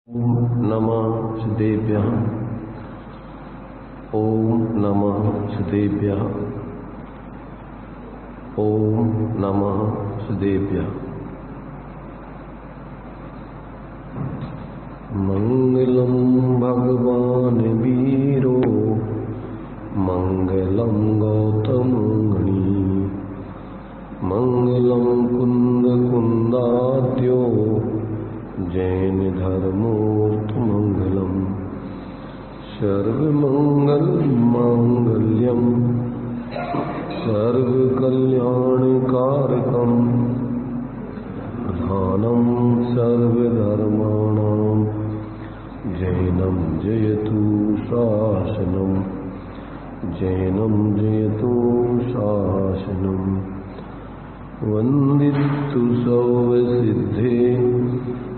ओम नमः सिद्धेभ्यः। ओम नमः सिद्धेभ्यः। ओम नमः सिद्धेभ्यः। मंगलम भगवान वीरो मंगलम गौतम गणी मंगलम कुंद कुंदाद्यो जैन धर्मोऽस्तु मंगलम सर्वमंगल मांगल्यम सर्वकल्याणकारकम प्रधानम सर्वधर्माणां जैनम जयतु शासनम जैनम जयतु शासनम वंदितु सर्वसिद्धे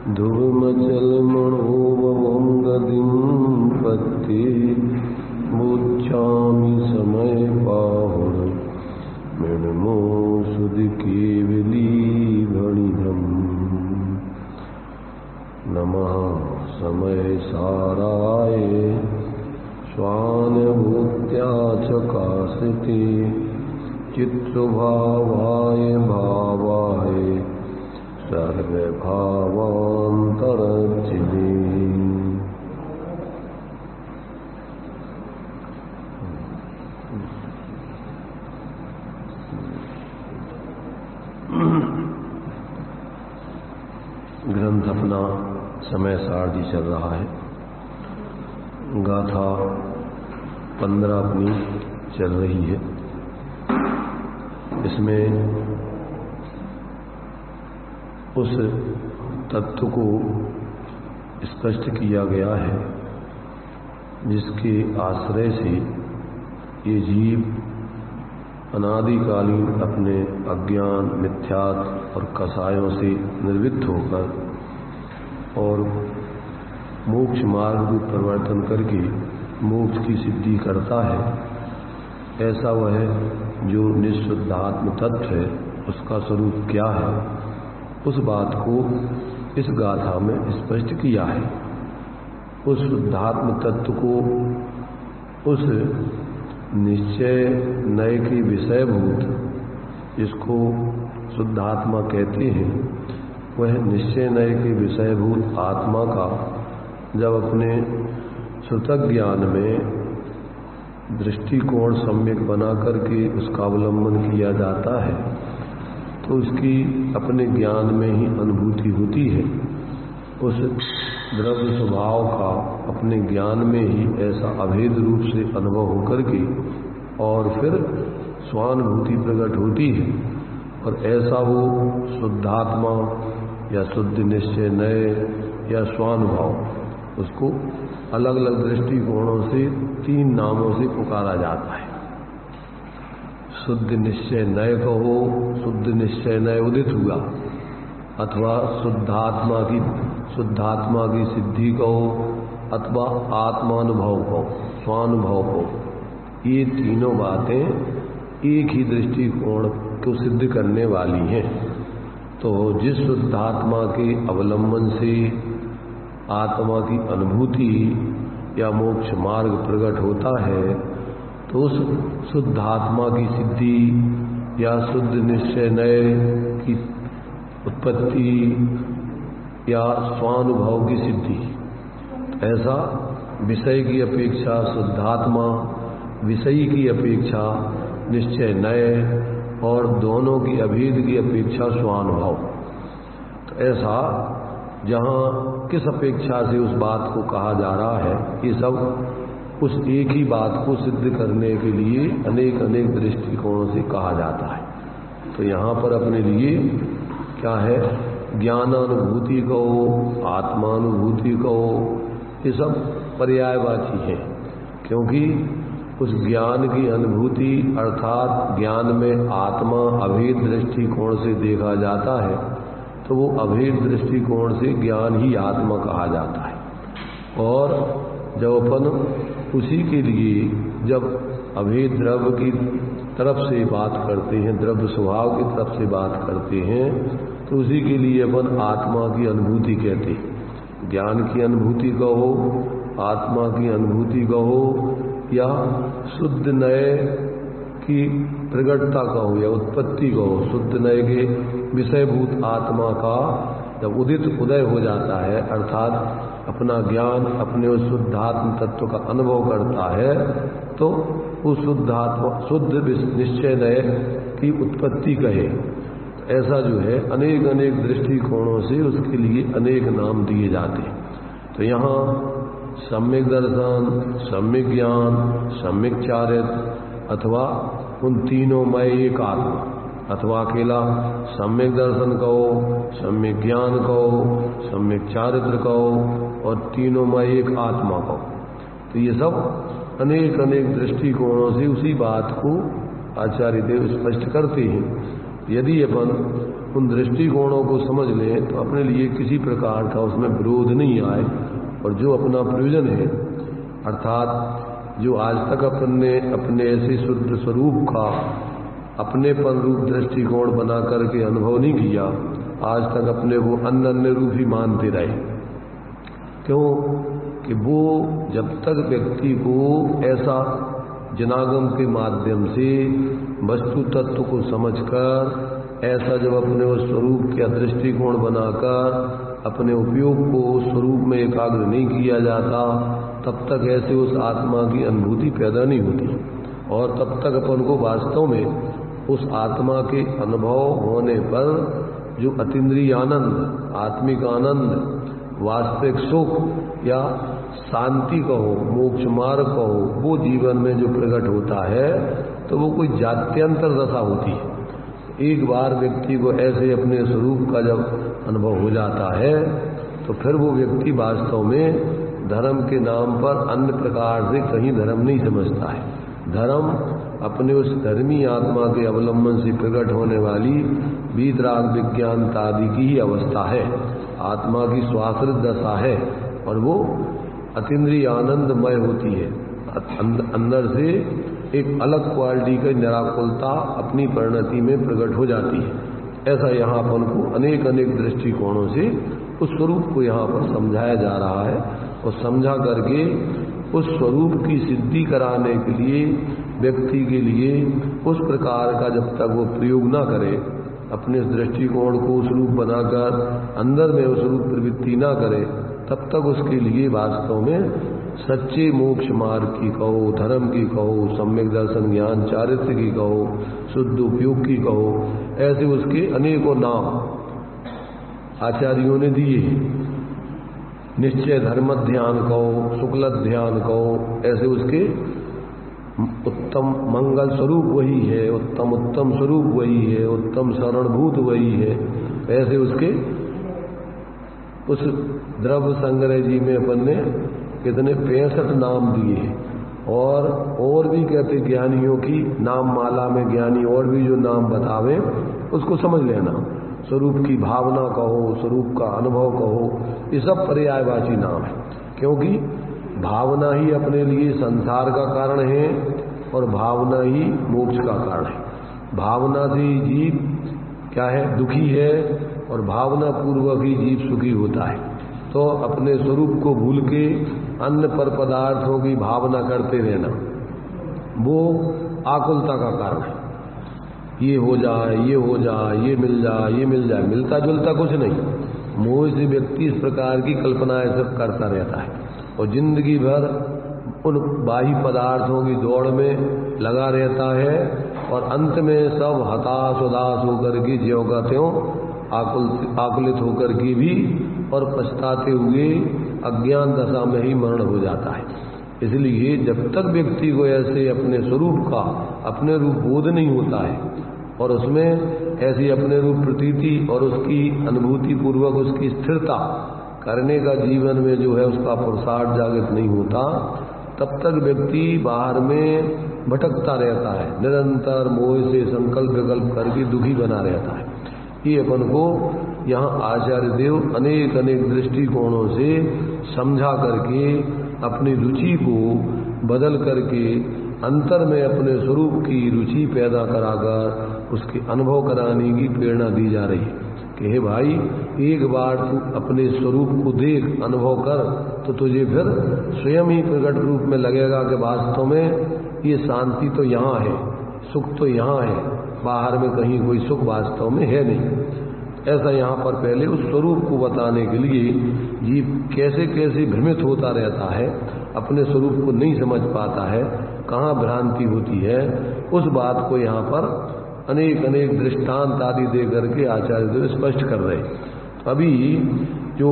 ध्रुवमचलमणोभवं गतिं पत्ये मुच्चामि समय पाहुर मृण्मो सुधकेवलीभणिधम् नमः समय साराय स्वानुभूत्या चकाशिते चित्स्वभावाय भावाय सर्वभावान्तरचिदे। ग्रंथ अपना समय सारणी चल रहा है। गाथा 15 अपनी चल रही है। इसमें उस तत्व को स्पष्ट किया गया है जिसके आश्रय से ये जीव अनादिकालीन अपने अज्ञान मिथ्यात्व और कसायों से निर्वृत्त होकर और मोक्ष मार्ग में परिवर्तन करके मोक्ष की सिद्धि करता है। ऐसा वह जो निःशुद्धात्म तत्व है उसका स्वरूप क्या है, उस बात को इस गाथा में स्पष्ट किया है। उस शुद्धात्म तत्व को उस निश्चय नय के विषयभूत जिसको शुद्धात्मा कहते हैं, वह निश्चय नय के विषयभूत आत्मा का जब अपने श्रुतक ज्ञान में दृष्टिकोण सम्यक बना करके उसका अवलंबन किया जाता है तो उसकी अपने ज्ञान में ही अनुभूति होती है। उस द्रव्य स्वभाव का अपने ज्ञान में ही ऐसा अभेद रूप से अनुभव होकर के और फिर स्वानुभूति प्रकट होती है और ऐसा वो शुद्धात्मा या शुद्ध निश्चय नय या स्वानुभव, उसको अलग अलग दृष्टिकोणों से 3 नामों से पुकारा जाता है। शुद्ध निश्चय नय कहो, शुद्ध निश्चय नय उदित हुआ, अथवा शुद्धात्मा की सिद्धि कहो, अथवा आत्मानुभव कहो, स्वानुभव कहो। ये तीनों बातें एक ही दृष्टिकोण को सिद्ध करने वाली हैं। तो जिस शुद्धात्मा के अवलंबन से आत्मा की अनुभूति या मोक्ष मार्ग प्रकट होता है तो उस शुद्धात्मा की सिद्धि या शुद्ध निश्चय नय की उत्पत्ति या स्वानुभव की सिद्धि, ऐसा विषय की अपेक्षा शुद्धात्मा, विषयी की अपेक्षा निश्चय नय और दोनों की अभेद की अपेक्षा स्वानुभव। तो ऐसा जहाँ किस अपेक्षा से उस बात को कहा जा रहा है, ये सब उस एक ही बात को सिद्ध करने के लिए अनेक अनेक दृष्टिकोणों से कहा जाता है। तो यहाँ पर अपने लिए क्या है, ज्ञानानुभूति कहो, आत्मानुभूति कहो, ये सब पर्यायवाची है। क्योंकि उस ज्ञान की अनुभूति अर्थात ज्ञान में आत्मा अभेद दृष्टिकोण से देखा जाता है तो वो अभेद दृष्टिकोण से ज्ञान ही आत्मा कहा जाता है। और जब अपन उसी के लिए जब अभेद द्रव्य की तरफ से बात करते हैं, द्रव्य स्वभाव की तरफ से बात करते हैं, तो उसी के लिए अपन आत्मा की अनुभूति कहते हैं। ज्ञान की अनुभूति कहो, आत्मा की अनुभूति कहो, या शुद्ध नए की प्रगटता कहो या उत्पत्ति कहो, शुद्ध नए के विषयभूत आत्मा का जब उदय हो जाता है, अर्थात अपना ज्ञान अपने उस शुद्धात्म तत्व का अनुभव करता है, तो उस शुद्ध निश्चय नए की उत्पत्ति कहे। ऐसा जो है अनेक अनेक दृष्टिकोणों से उसके लिए अनेक नाम दिए जाते हैं। तो यहाँ सम्यक दर्शन, सम्यक ज्ञान, सम्यक चारित्र अथवा उन तीनों में एक आत्मा, अथवा अकेला सम्यक दर्शन कहो, सम्यक ज्ञान कहो, सम्यक चारित्र कहो और तीनों में एक आत्मा कहो। तो ये सब अनेक अनेक दृष्टिकोणों से उसी बात को आचार्य देव स्पष्ट करते हैं। यदि अपन उन दृष्टिकोणों को समझ लें तो अपने लिए किसी प्रकार का उसमें विरोध नहीं आए, और जो अपना प्रयोजन है, अर्थात जो आज तक अपन ने अपने ऐसे शुद्ध स्वरूप का अपने पर रूप दृष्टिकोण बना करके अनुभव नहीं किया, आज तक अपने को अन्य रूप ही मानते रहे। क्यों कि वो जब तक व्यक्ति को ऐसा जनागम के माध्यम से वस्तु तत्व को समझकर, ऐसा जब अपने उस स्वरूप के दृष्टिकोण बनाकर अपने उपयोग को उस स्वरूप में एकाग्र नहीं किया जाता, तब तक ऐसे उस आत्मा की अनुभूति पैदा नहीं होती, और तब तक अपन को वास्तव में उस आत्मा के अनुभव होने पर जो अतीन्द्रिय आनंद, आत्मिक आनंद, वास्तविक सुख या शांति कहो, मोक्ष मार्ग कहो, वो जीवन में जो प्रकट होता है, तो वो कोई जात्यंतर दशा होती है। एक बार व्यक्ति को ऐसे अपने स्वरूप का जब अनुभव हो जाता है, तो फिर वो व्यक्ति वास्तव में धर्म के नाम पर अन्य प्रकार से कहीं धर्म नहीं समझता है। धर्म अपने उस धर्मी आत्मा के अवलंबन से प्रकट होने वाली वीतराग विज्ञानता आदि की ही अवस्था है, आत्मा की स्वाश्रित दशा है, और वो अतीन्द्रिय आनंदमय होती है। अंदर से एक अलग क्वालिटी की निराकुलता अपनी परिणति में प्रकट हो जाती है। ऐसा यहाँ अपन को अनेक अनेक दृष्टिकोणों से उस स्वरूप को यहाँ पर समझाया जा रहा है, और समझा करके उस स्वरूप की सिद्धि कराने के लिए व्यक्ति के लिए उस प्रकार का जब तक वो प्रयोग ना करे, अपने दृष्टिकोण को उस रूप बनाकर अंदर में उस रूप प्रवृत्ति ना करे, तब तक उसके लिए वास्तव में सच्चे मोक्ष मार्ग की कहो, धर्म की कहो, सम्यक दर्शन ज्ञान चारित्र की कहो, शुद्ध उपयोग की कहो, ऐसे उसके अनेकों नाम आचार्यों ने दिए। निश्चय धर्म ध्यान कहो, शुक्ल ध्यान कहो, ऐसे उसके उत्तम मंगल स्वरूप वही है, उत्तम स्वरूप वही है, उत्तम शरणभूत वही है। ऐसे उसके उस द्रव्य संग्रह जी में अपन ने कितने 65 नाम दिए, और भी कहते ज्ञानियों की नाम माला में ज्ञानी और भी जो नाम बतावे उसको समझ लेना। स्वरूप की भावना कहो, स्वरूप का अनुभव कहो, ये सब पर्यायवाची नाम है, क्योंकि भावना ही अपने लिए संसार का कारण है और भावना ही मोक्ष का कारण है। भावना से जीव क्या है, दुखी है, और भावना पूर्वक ही जीव सुखी होता है। तो अपने स्वरूप को भूल के अन्य पर पदार्थों की भावना करते रहना, वो आकुलता का कारण है। ये हो जाए, ये हो जाए, ये मिल जाए, ये मिल जाए, मिलता जुलता कुछ नहीं। मोह से व्यक्ति इस प्रकार की कल्पनाएं सब करता रहता है, और जिंदगी भर उन बाह्य पदार्थों की दौड़ में लगा रहता है, और अंत में सब हताश उदास होकर के ज्यों का त्यों आकुलित होकर के भी और पछताते हुए अज्ञान दशा में ही मरण हो जाता है। इसलिए जब तक व्यक्ति को ऐसे अपने स्वरूप का अपने रूप बोध नहीं होता है, और उसमें ऐसी अपने रूप प्रतीति और उसकी अनुभूति पूर्वक उसकी स्थिरता करने का जीवन में जो है उसका पुरुषार्थ जागृत नहीं होता, तब तक व्यक्ति बाहर में भटकता रहता है, निरंतर मोह से संकल्प विकल्प करके दुखी बना रहता है। ये अपन को यहाँ आचार्य देव अनेक अनेक दृष्टिकोणों से समझा करके अपनी रुचि को बदल करके अंतर में अपने स्वरूप की रुचि पैदा कराकर उसके अनुभव कराने की प्रेरणा दी जा रही है। कि हे भाई एक बार तू अपने स्वरूप को देख, अनुभव कर, तो तुझे फिर स्वयं ही प्रकट रूप में लगेगा कि वास्तव में ये शांति तो यहाँ है, सुख तो यहाँ है, बाहर में कहीं कोई सुख वास्तव में है नहीं। ऐसा यहाँ पर पहले उस स्वरूप को बताने के लिए जीव कैसे कैसे भ्रमित होता रहता है, अपने स्वरूप को नहीं समझ पाता है, कहाँ भ्रांति होती है, उस बात को यहाँ पर अनेक अनेक दृष्टांत आदि दे करके आचार्य देव स्पष्ट कर रहे। अभी जो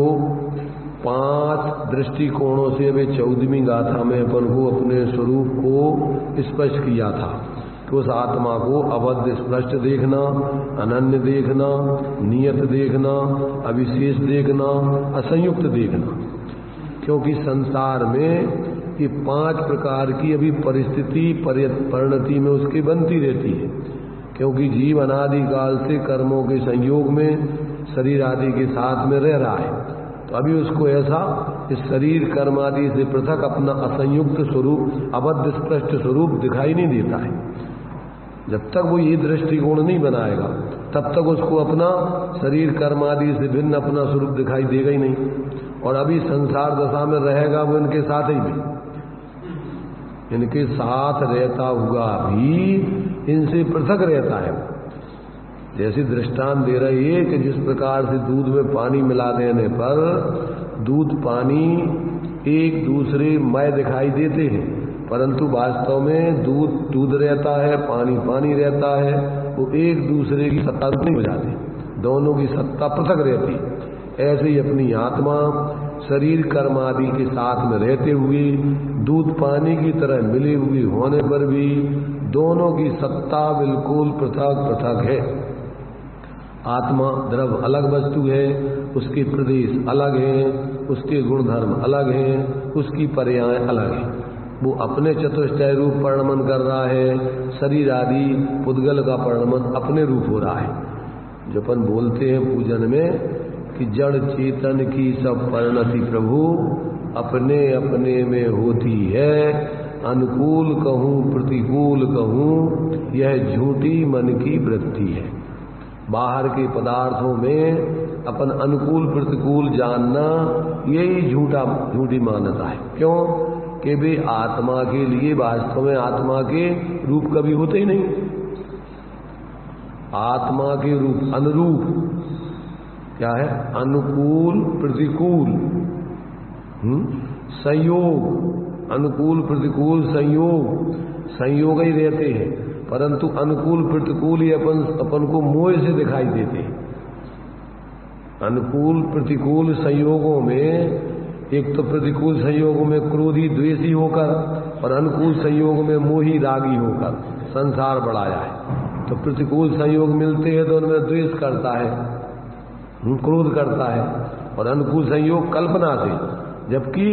5 दृष्टिकोणों से अभी 14वीं गाथा में अपन को अपने स्वरूप को स्पष्ट किया था कि उस आत्मा को अबद्ध स्पष्ट देखना, अनन्य देखना, नियत देखना, अविशेष देखना, असंयुक्त देखना। क्योंकि संसार में ये 5 प्रकार की अभी परिस्थिति परिणति में उसकी बनती रहती है, क्योंकि जीव अनादिकाल से कर्मों के संयोग में शरीर आदि के साथ में रह रहा है। तो अभी उसको ऐसा इस शरीर कर्म आदि से पृथक अपना असंयुक्त स्वरूप, अबद्ध स्पष्ट स्वरूप दिखाई नहीं देता है। जब तक वो ये दृष्टिकोण नहीं बनाएगा तब तक उसको अपना शरीर कर्म आदि से भिन्न अपना स्वरूप दिखाई देगा ही नहीं, और अभी संसार दशा में रहेगा वो इनके साथ ही में, इनके साथ रहता हुआ भी इनसे पृथक रहता है। जैसे दृष्टांत दे रही है कि जिस प्रकार से दूध में पानी मिला देने पर दूध पानी एक दूसरे मय दिखाई देते हैं, परंतु वास्तव में दूध दूध रहता है, पानी पानी रहता है, वो एक दूसरे की सत्ता नहीं हो जाती, दोनों की सत्ता पृथक रहती। ऐसे ही अपनी आत्मा शरीर कर्म आदि के साथ में रहते हुए दूध पानी की तरह मिले हुए होने पर भी दोनों की सत्ता बिल्कुल पृथक पृथक है। आत्मा द्रव अलग वस्तु है, उसके प्रदेश अलग हैं, उसके गुणधर्म अलग हैं, उसकी पर्याय अलग हैं। वो अपने चतुष्टय रूप परिणमन कर रहा है, शरीर आदि पुद्गल का परिणमन अपने रूप हो रहा है। जो अपन बोलते हैं पूजन में कि जड़ चेतन की सब परिणति प्रभु अपने अपने में होती है, अनुकूल कहूँ प्रतिकूल कहूँ यह झूठी मन की वृत्ति है। बाहर के पदार्थों में अपन अनुकूल प्रतिकूल जानना यही झूठी मान्यता है। क्यों कि वे आत्मा के लिए वास्तव में आत्मा के रूप कभी होते ही नहीं। आत्मा के रूप अनुरूप क्या है? अनुकूल प्रतिकूल संयोग, अनुकूल प्रतिकूल संयोग ही रहते हैं, परंतु अनुकूल प्रतिकूल ही अपन को मोह से दिखाई देते हैं। अनुकूल प्रतिकूल संयोगों में एक तो प्रतिकूल संयोगों में क्रोधी द्वेषी होकर और अनुकूल संयोग में मोही रागी होकर संसार बढ़ाया है। तो प्रतिकूल संयोग मिलते हैं तो उनमें द्वेष करता है, क्रोध करता है, और अनुकूल संयोग कल्पना से, जबकि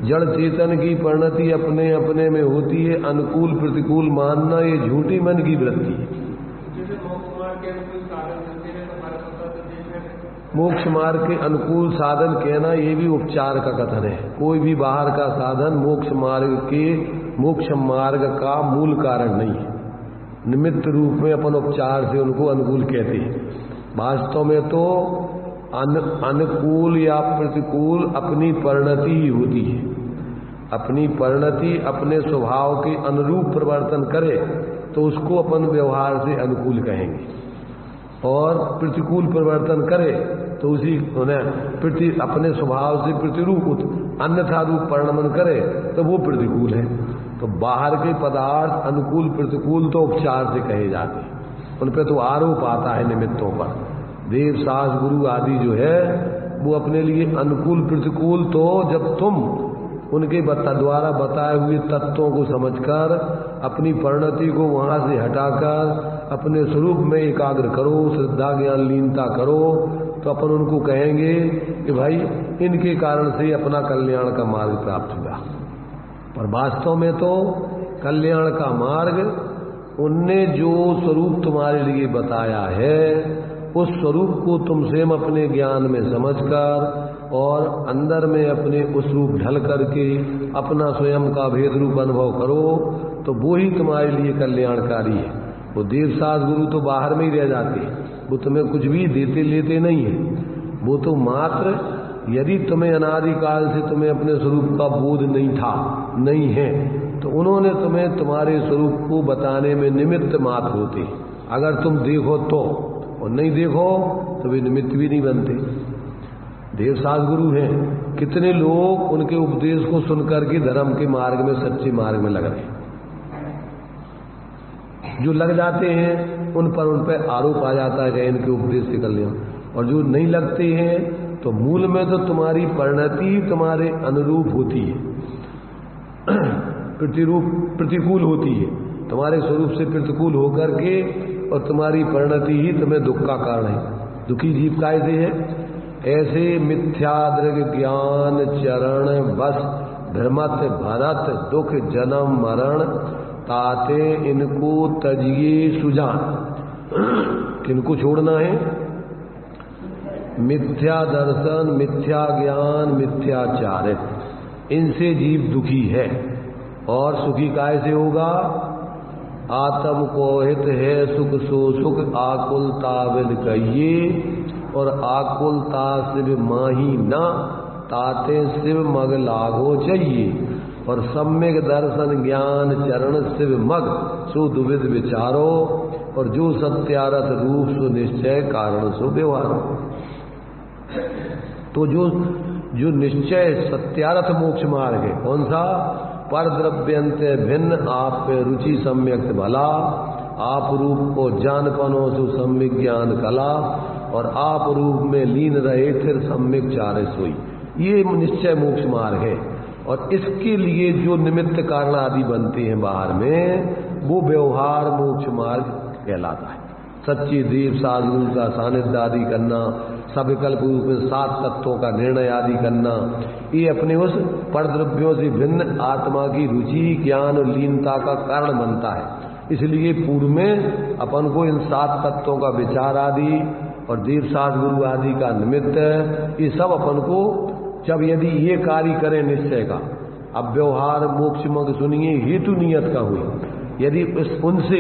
जड़ चेतन की परिणति अपने अपने में होती है। अनुकूल प्रतिकूल मानना ये झूठी मन की वृत्ति है। मोक्ष मार्ग के अनुकूल साधन कहना ये भी उपचार का कथन है। कोई भी बाहर का साधन मोक्ष मार्ग का मूल कारण नहीं है। निमित्त रूप में अपन उपचार से उनको अनुकूल कहते हैं। वास्तव में तो अनुकूल या प्रतिकूल अपनी परिणति ही होती है। अपनी परिणति अपने स्वभाव के अनुरूप परिवर्तन करे तो उसको अपन व्यवहार से अनुकूल कहेंगे, और प्रतिकूल परिवर्तन करे तो उसी अपने स्वभाव से प्रतिरूप अन्यथा रूप परिणमन करे तो वो प्रतिकूल है। तो बाहर के पदार्थ अनुकूल प्रतिकूल तो उपचार से कहे जाते हैं, उन पर तो आरोप आता है निमित्तों पर। देव सास गुरु आदि जो है वो अपने लिए अनुकूल प्रतिकूल तो जब तुम उनके द्वारा बताए हुए तत्वों को समझकर अपनी परिणति को वहां से हटाकर अपने स्वरूप में एकाग्र करो, श्रद्धा ज्ञान लीनता करो, तो अपन उनको कहेंगे कि भाई इनके कारण से अपना कल्याण का मार्ग प्राप्त हुआ। पर वास्तव में तो कल्याण का मार्ग उनने जो स्वरूप तुम्हारे लिए बताया है उस स्वरूप को तुम स्वयं अपने ज्ञान में समझकर और अंदर में अपने उस रूप ढल करके अपना स्वयं का भेद रूप अनुभव करो तो वो ही तुम्हारे लिए कल्याणकारी है। वो देवसास गुरु तो बाहर में ही रह जाते हैं, वो तुम्हें कुछ भी देते लेते नहीं है। वो तो मात्र यदि तुम्हें अनादिकाल से तुम्हें अपने स्वरूप का बोध नहीं था, नहीं है, तो उन्होंने तुम्हें तुम्हारे स्वरूप को बताने में निमित्त मात्र होते। अगर तुम देखो तो, और नहीं देखो तो वे निमित्त भी नहीं बनते। देवसास गुरु हैं, कितने लोग उनके उपदेश को सुनकर के धर्म के मार्ग में, सच्चे मार्ग में लग रहे हैं। जो लग जाते हैं उन पर आरोप आ जाता है कि इनके उपदेश से कल्याण, और जो नहीं लगते हैं तो मूल में तो तुम्हारी परिणति तुम्हारे अनुरूप होती है, प्रतिकूल होती है, तुम्हारे स्वरूप से प्रतिकूल होकर के, और तुम्हारी परिणति ही तुम्हें दुख का कारण है। दुखी जीव का ऐसे है, ऐसे मिथ्या दृग ज्ञान चरण बस भ्रमत भरत दुख जन्म मरण ताते इनको तजिए सुजान। किनको छोड़ना है? मिथ्या दर्शन, मिथ्या ज्ञान, मिथ्याचार, इनसे जीव दुखी है। और सुखी काय से होगा? आत्म को हित है सुख सो सुख आकुलता विल कहिए, और आकुलता शिव माही ना ताते शिव मग लागो चाहिए। और सम्यक दर्शन ज्ञान चरण शिव मग सो दुविध विचारो, और जो सत्यारथ रूप सो निश्चय कारण सो व्यवहारो। तो जो निश्चय सत्यारथ मोक्ष मार्ग है, कौन सा? पर द्रव्यंत भिन्न आप पे रुचि सम्यक भला, आप रूप को जान पनो सु सम्यक ज्ञान कला, और आप रूप में लीन रहे फिर सम्यक चारे सोई। ये निश्चय मोक्ष मार्ग है। और इसके लिए जो निमित्त कारण आदि बनते हैं बाहर में, वो व्यवहार मोक्ष मार्ग कहलाता है। सच्ची देव साधु का सानिध्य आदि करना, सविकल्प रूप में 7 तत्वों का निर्णय आदि करना, ये अपने उस परद्रव्यों से भिन्न आत्मा की रुचि ज्ञान और लीनता का कारण बनता है। इसलिए पूर्व में अपन को इन 7 तत्वों का विचार आदि और देव साध गुरु आदि का निमित्त, ये सब अपन को जब यदि ये कार्य करें निश्चय का, अब व्यवहार मोक्ष मग सुनिए हेतु नियत का हुई, यदि उनसे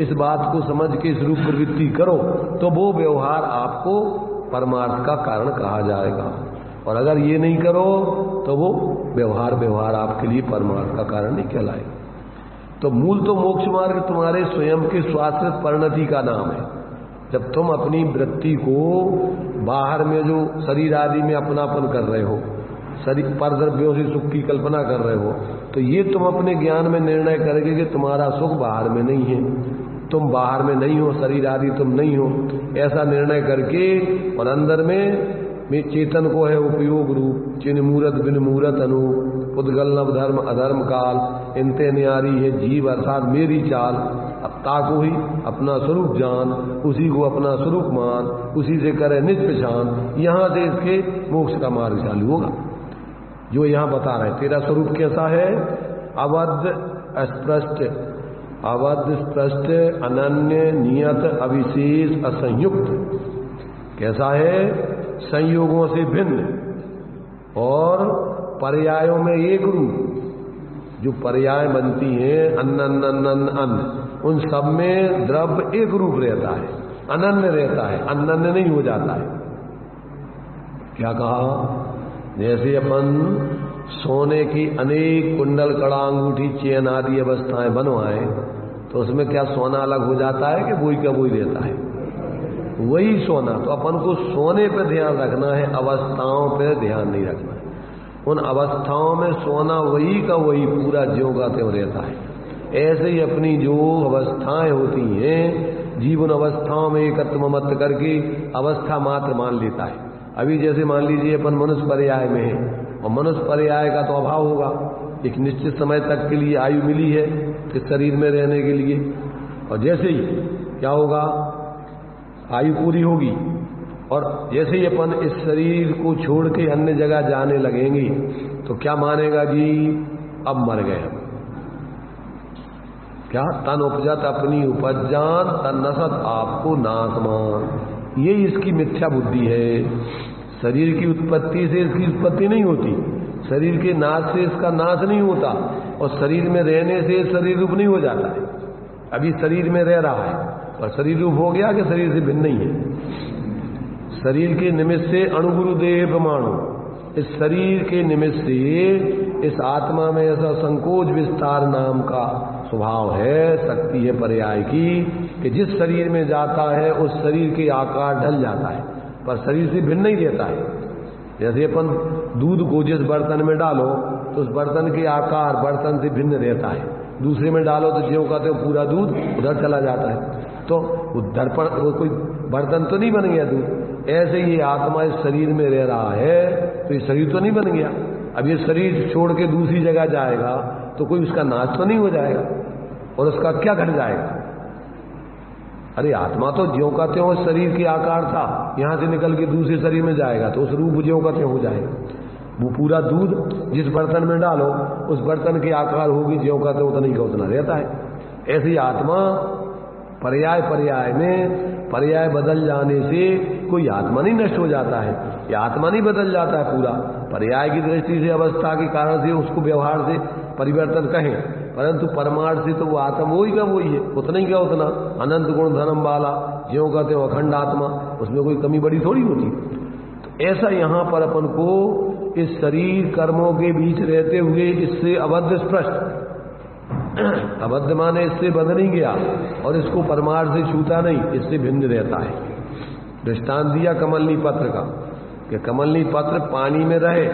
इस बात को समझ के इस रूप प्रवृत्ति करो तो वो व्यवहार आपको परमार्थ का कारण कहा जाएगा। और अगर ये नहीं करो तो वो व्यवहार आपके लिए परमार्थ का कारण नहीं कहलाएगा। तो मूल तो मोक्ष मार्ग तुम्हारे स्वयं के स्वाश्रित परिणति का नाम है। जब तुम अपनी वृत्ति को बाहर में जो शरीर आदि में अपनापन कर रहे हो, शरीर पर द्रव्यों से सुख की कल्पना कर रहे हो, तो ये तुम अपने ज्ञान में निर्णय करोगे कि तुम्हारा सुख बाहर में नहीं है, तुम बाहर में नहीं हो, शरीर आदि तुम नहीं हो, ऐसा निर्णय करके, और अंदर में चेतन को है उपयोग रूप, चिन्ह मूरत बिन मूरत अनु उद्गल नव धर्म अधर्म काल इनते न्यारी है जीव अर्थात मेरी चाल। अब ताको ही अपना स्वरूप जान, उसी को अपना स्वरूप मान, उसी से करे निज पहचान। यहाँ से इसके मोक्ष का मार्ग चालू होगा। जो यहाँ बता रहे तेरा स्वरूप कैसा है? अवध अस्पृष्ट, अवध स्पृष्ट अनन्य नियत अविशेष असंयुक्त। कैसा है? संयोगों से भिन्न और पर्यायों में एक रूप। जो पर्याय बनती हैं अन्न अन्न अन्न अन्न अन्न, उन सब में द्रव्य एक रूप रहता है, अनन्य रहता है, अनन्य नहीं हो जाता है। क्या कहा? जैसे अपन सोने की अनेक कुंडल कड़ा अंगूठी चेन आदि अवस्थाएं बनवाएं, तो उसमें क्या सोना अलग हो जाता है कि वही का वही रहता है? वही सोना। तो अपन को सोने पर ध्यान रखना है, अवस्थाओं पर ध्यान नहीं रखना है। उन अवस्थाओं में सोना वही का वही पूरा ज्यों का त्यों रहता है। ऐसे ही अपनी जो अवस्थाएं होती हैं, जीवन अवस्थाओं में एकत्व मत करके अवस्था मात्र मान लेता है। अभी जैसे मान लीजिए अपन मनुष्य पर्याय में है, और मनुष्य पर्याय का तो अभाव होगा, एक निश्चित समय तक के लिए आयु मिली है इस शरीर में रहने के लिए, और जैसे ही क्या होगा, आयु पूरी होगी, और जैसे ही अपन इस शरीर को छोड़ के अन्य जगह जाने लगेंगे तो क्या मानेगा जी, अब मर गए हम। क्या? तन उपजत अपनी उपजान तन नसत आपको नासमान। ये इसकी मिथ्या बुद्धि है। शरीर की उत्पत्ति से इसकी उत्पत्ति नहीं होती, शरीर के नाश से इसका नाश नहीं होता, और शरीर में रहने से शरीर रूप नहीं हो जाता है। अभी शरीर में रह रहा है, तो पर शरीर रूप हो गया कि शरीर से भिन्न नहीं है। शरीर के निमित्त से अणुगुरु देह प्रमाणु, इस शरीर के निमित्त से इस आत्मा में ऐसा संकोच विस्तार नाम का स्वभाव है, शक्ति है पर्याय की, कि जिस शरीर में जाता है उस शरीर के आकार ढल जाता है, पर शरीर से भिन्न नहीं रहता है। जैसे अपन दूध को जिस बर्तन में डालो तो उस बर्तन के आकार बर्तन से भिन्न रहता है, दूसरे में डालो तो ज्यों कहते हो पूरा दूध उधर चला जाता है, तो उधर पर वो कोई बर्तन तो नहीं बन गया दूध। ऐसे ही आत्मा इस शरीर में रह रहा है तो ये शरीर तो नहीं बन गया। अब ये शरीर छोड़ के दूसरी जगह जाएगा तो कोई उसका नाश तो नहीं हो जाएगा, और उसका क्या घट जाएगा। अरे आत्मा तो ज्यों का त्यों शरीर के आकार था, यहां से निकल के दूसरे शरीर में जाएगा तो उस रूप ज्यों का त्यों हो जाएगा। वो पूरा दूध जिस बर्तन में डालो उस बर्तन के आकार होगी, ज्यों का त्यों उतना ही का उतना रहता है। ऐसी आत्मा पर्याय पर्याय में पर्याय बदल जाने से कोई आत्मा नहीं नष्ट हो जाता है, ये आत्मा नहीं बदल जाता है पूरा। पर्याय की दृष्टि से अवस्था के कारण से उसको व्यवहार से परिवर्तन कहें, परंतु परमार्थ से तो वो आत्मा वही का वही है, उतना ही क्या उतना। अनंत गुण धर्म वाला ज्यों कहते हो अखंड आत्मा, उसमें कोई कमी बड़ी थोड़ी होती। तो ऐसा यहां पर अपन को इस शरीर कर्मों के बीच रहते हुए इससे अबद्ध स्पष्ट, अबद्ध माने इससे बंध नहीं गया और इसको परमार्थ से छूता नहीं, इससे भिन्न रहता है। दृष्टांत दिया कमलनी पत्र का कि कमलनी पत्र पानी में रहे,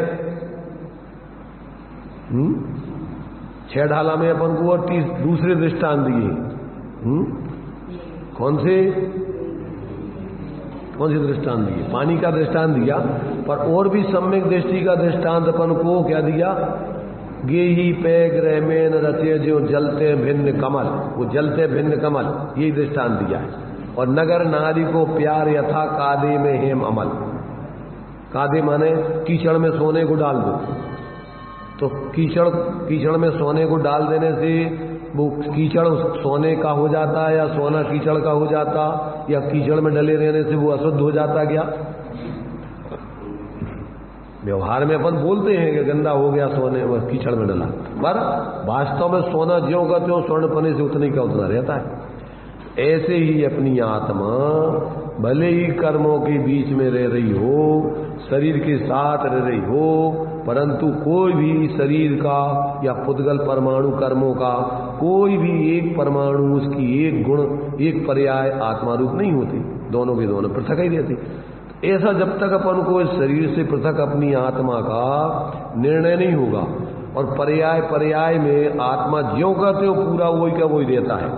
6 ढाला में अपन को और 30 दूसरे दृष्टांत दिए। कौन से दृष्टांत दिए? पानी का दृष्टांत दिया, पर और भी सम्यक दृष्टि का दृष्टांत अपन को क्या दिया? गे ही पैग रहमेन रचे जो जलते भिन्न कमल, वो जलते भिन्न कमल, यही दृष्टांत दिया है। और नगर नारी को प्यार यथा कादे में हेम अमल, कादे माने कीचड़ में सोने को डाल दो, तो कीचड़ में सोने को डाल देने से वो कीचड़ सोने का हो जाता है या सोना कीचड़ का हो जाता, या कीचड़ में डले रहने से वो अशुद्ध हो जाता क्या? व्यवहार में अपन बोलते हैं कि गंदा हो गया सोने कीचड़ में डला, पर वास्तव में सोना ज्यों का त्यों स्वर्ण पने से उतने का उतना रहता है। ऐसे ही अपनी आत्मा भले ही कर्मों के बीच में रह रही हो, शरीर के साथ रह रही हो, परंतु कोई भी शरीर का या पुद्गल परमाणु कर्मों का कोई भी एक परमाणु, उसकी एक गुण एक पर्याय आत्मा रूप नहीं होती, दोनों के दोनों पृथक ही रहती। ऐसा जब तक अपन को इस शरीर से पृथक अपनी आत्मा का निर्णय नहीं होगा और पर्याय पर्याय में आत्मा ज्यों का त्यों पूरा वही का वही रहता है,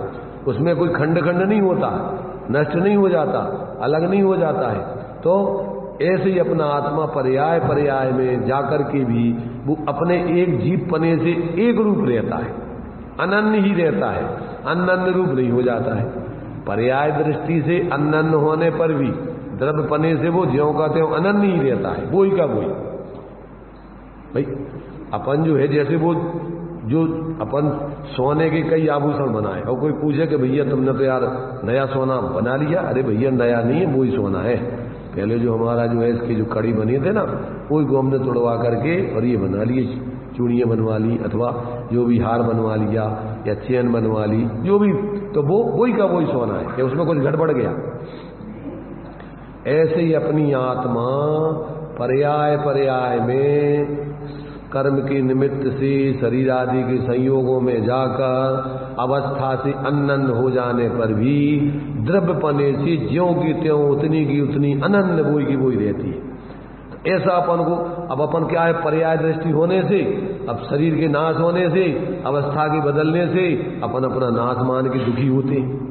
उसमें कोई खंड खंड नहीं होता, नष्ट नहीं हो जाता, अलग नहीं हो जाता है, तो ऐसे ही अपना आत्मा पर्याय पर्याय में जाकर के भी वो अपने एक जीव पने से एक रूप रहता है, अनन्य ही रहता है, अनन्य रूप नहीं हो जाता है। पर्याय दृष्टि से अनन्य होने पर भी द्रव्य पने से वो ज्यों का त्यों अनन्य ही रहता है, वही का वही। भाई अपन जो है, जैसे वो जो अपन सोने के कई आभूषण बनाए और कोई पूछे कि भैया तुमने तो यार नया सोना बना लिया, अरे भैया नया नहीं है, वही सोना है, पहले जो हमारा जो है इसकी जो कड़ी बनी थे ना वही को हमने तोड़वा करके और ये बना लिए, चूड़ियाँ बनवा ली अथवा जो भी हार बनवा लिया या चेन बनवा ली, जो भी, तो वो वही का वही सोना है, कि उसमें कुछ गड़बड़ गया। ऐसे ही अपनी आत्मा पर्याय पर्याय में कर्म के निमित्त से शरीर आदि के संयोगों में जाकर अवस्था से अनन्य हो जाने पर भी द्रव्य पने से ज्यों की त्यों उतनी की उतनी अनन्य बोई की बोई रहती है। तो ऐसा अपन को, अब अपन क्या है, पर्याय दृष्टि होने से, अब शरीर के नाश होने से, अवस्था के बदलने से अपन अपना नाश मान के दुखी होते हैं।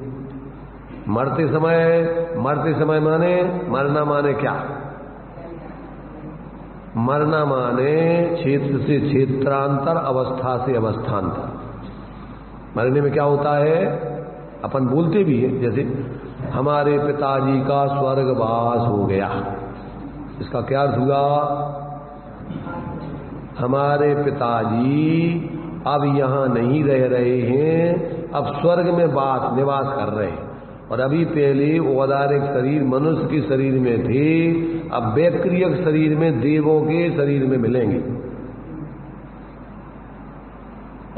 मरते समय माने मरना माने क्या? मरना माने क्षेत्र से क्षेत्रांतर, अवस्था से अवस्थांतर। मरने में क्या होता है, अपन बोलते भी हैं, जैसे हमारे पिताजी का स्वर्गवास हो गया, इसका क्या अर्थ हुआ? हमारे पिताजी अब यहाँ नहीं रह रहे हैं, अब स्वर्ग में निवास कर रहे हैं, और अभी पहले औदारिक शरीर मनुष्य के शरीर में थे, अब वैक्रियक शरीर में देवों के शरीर में मिलेंगे।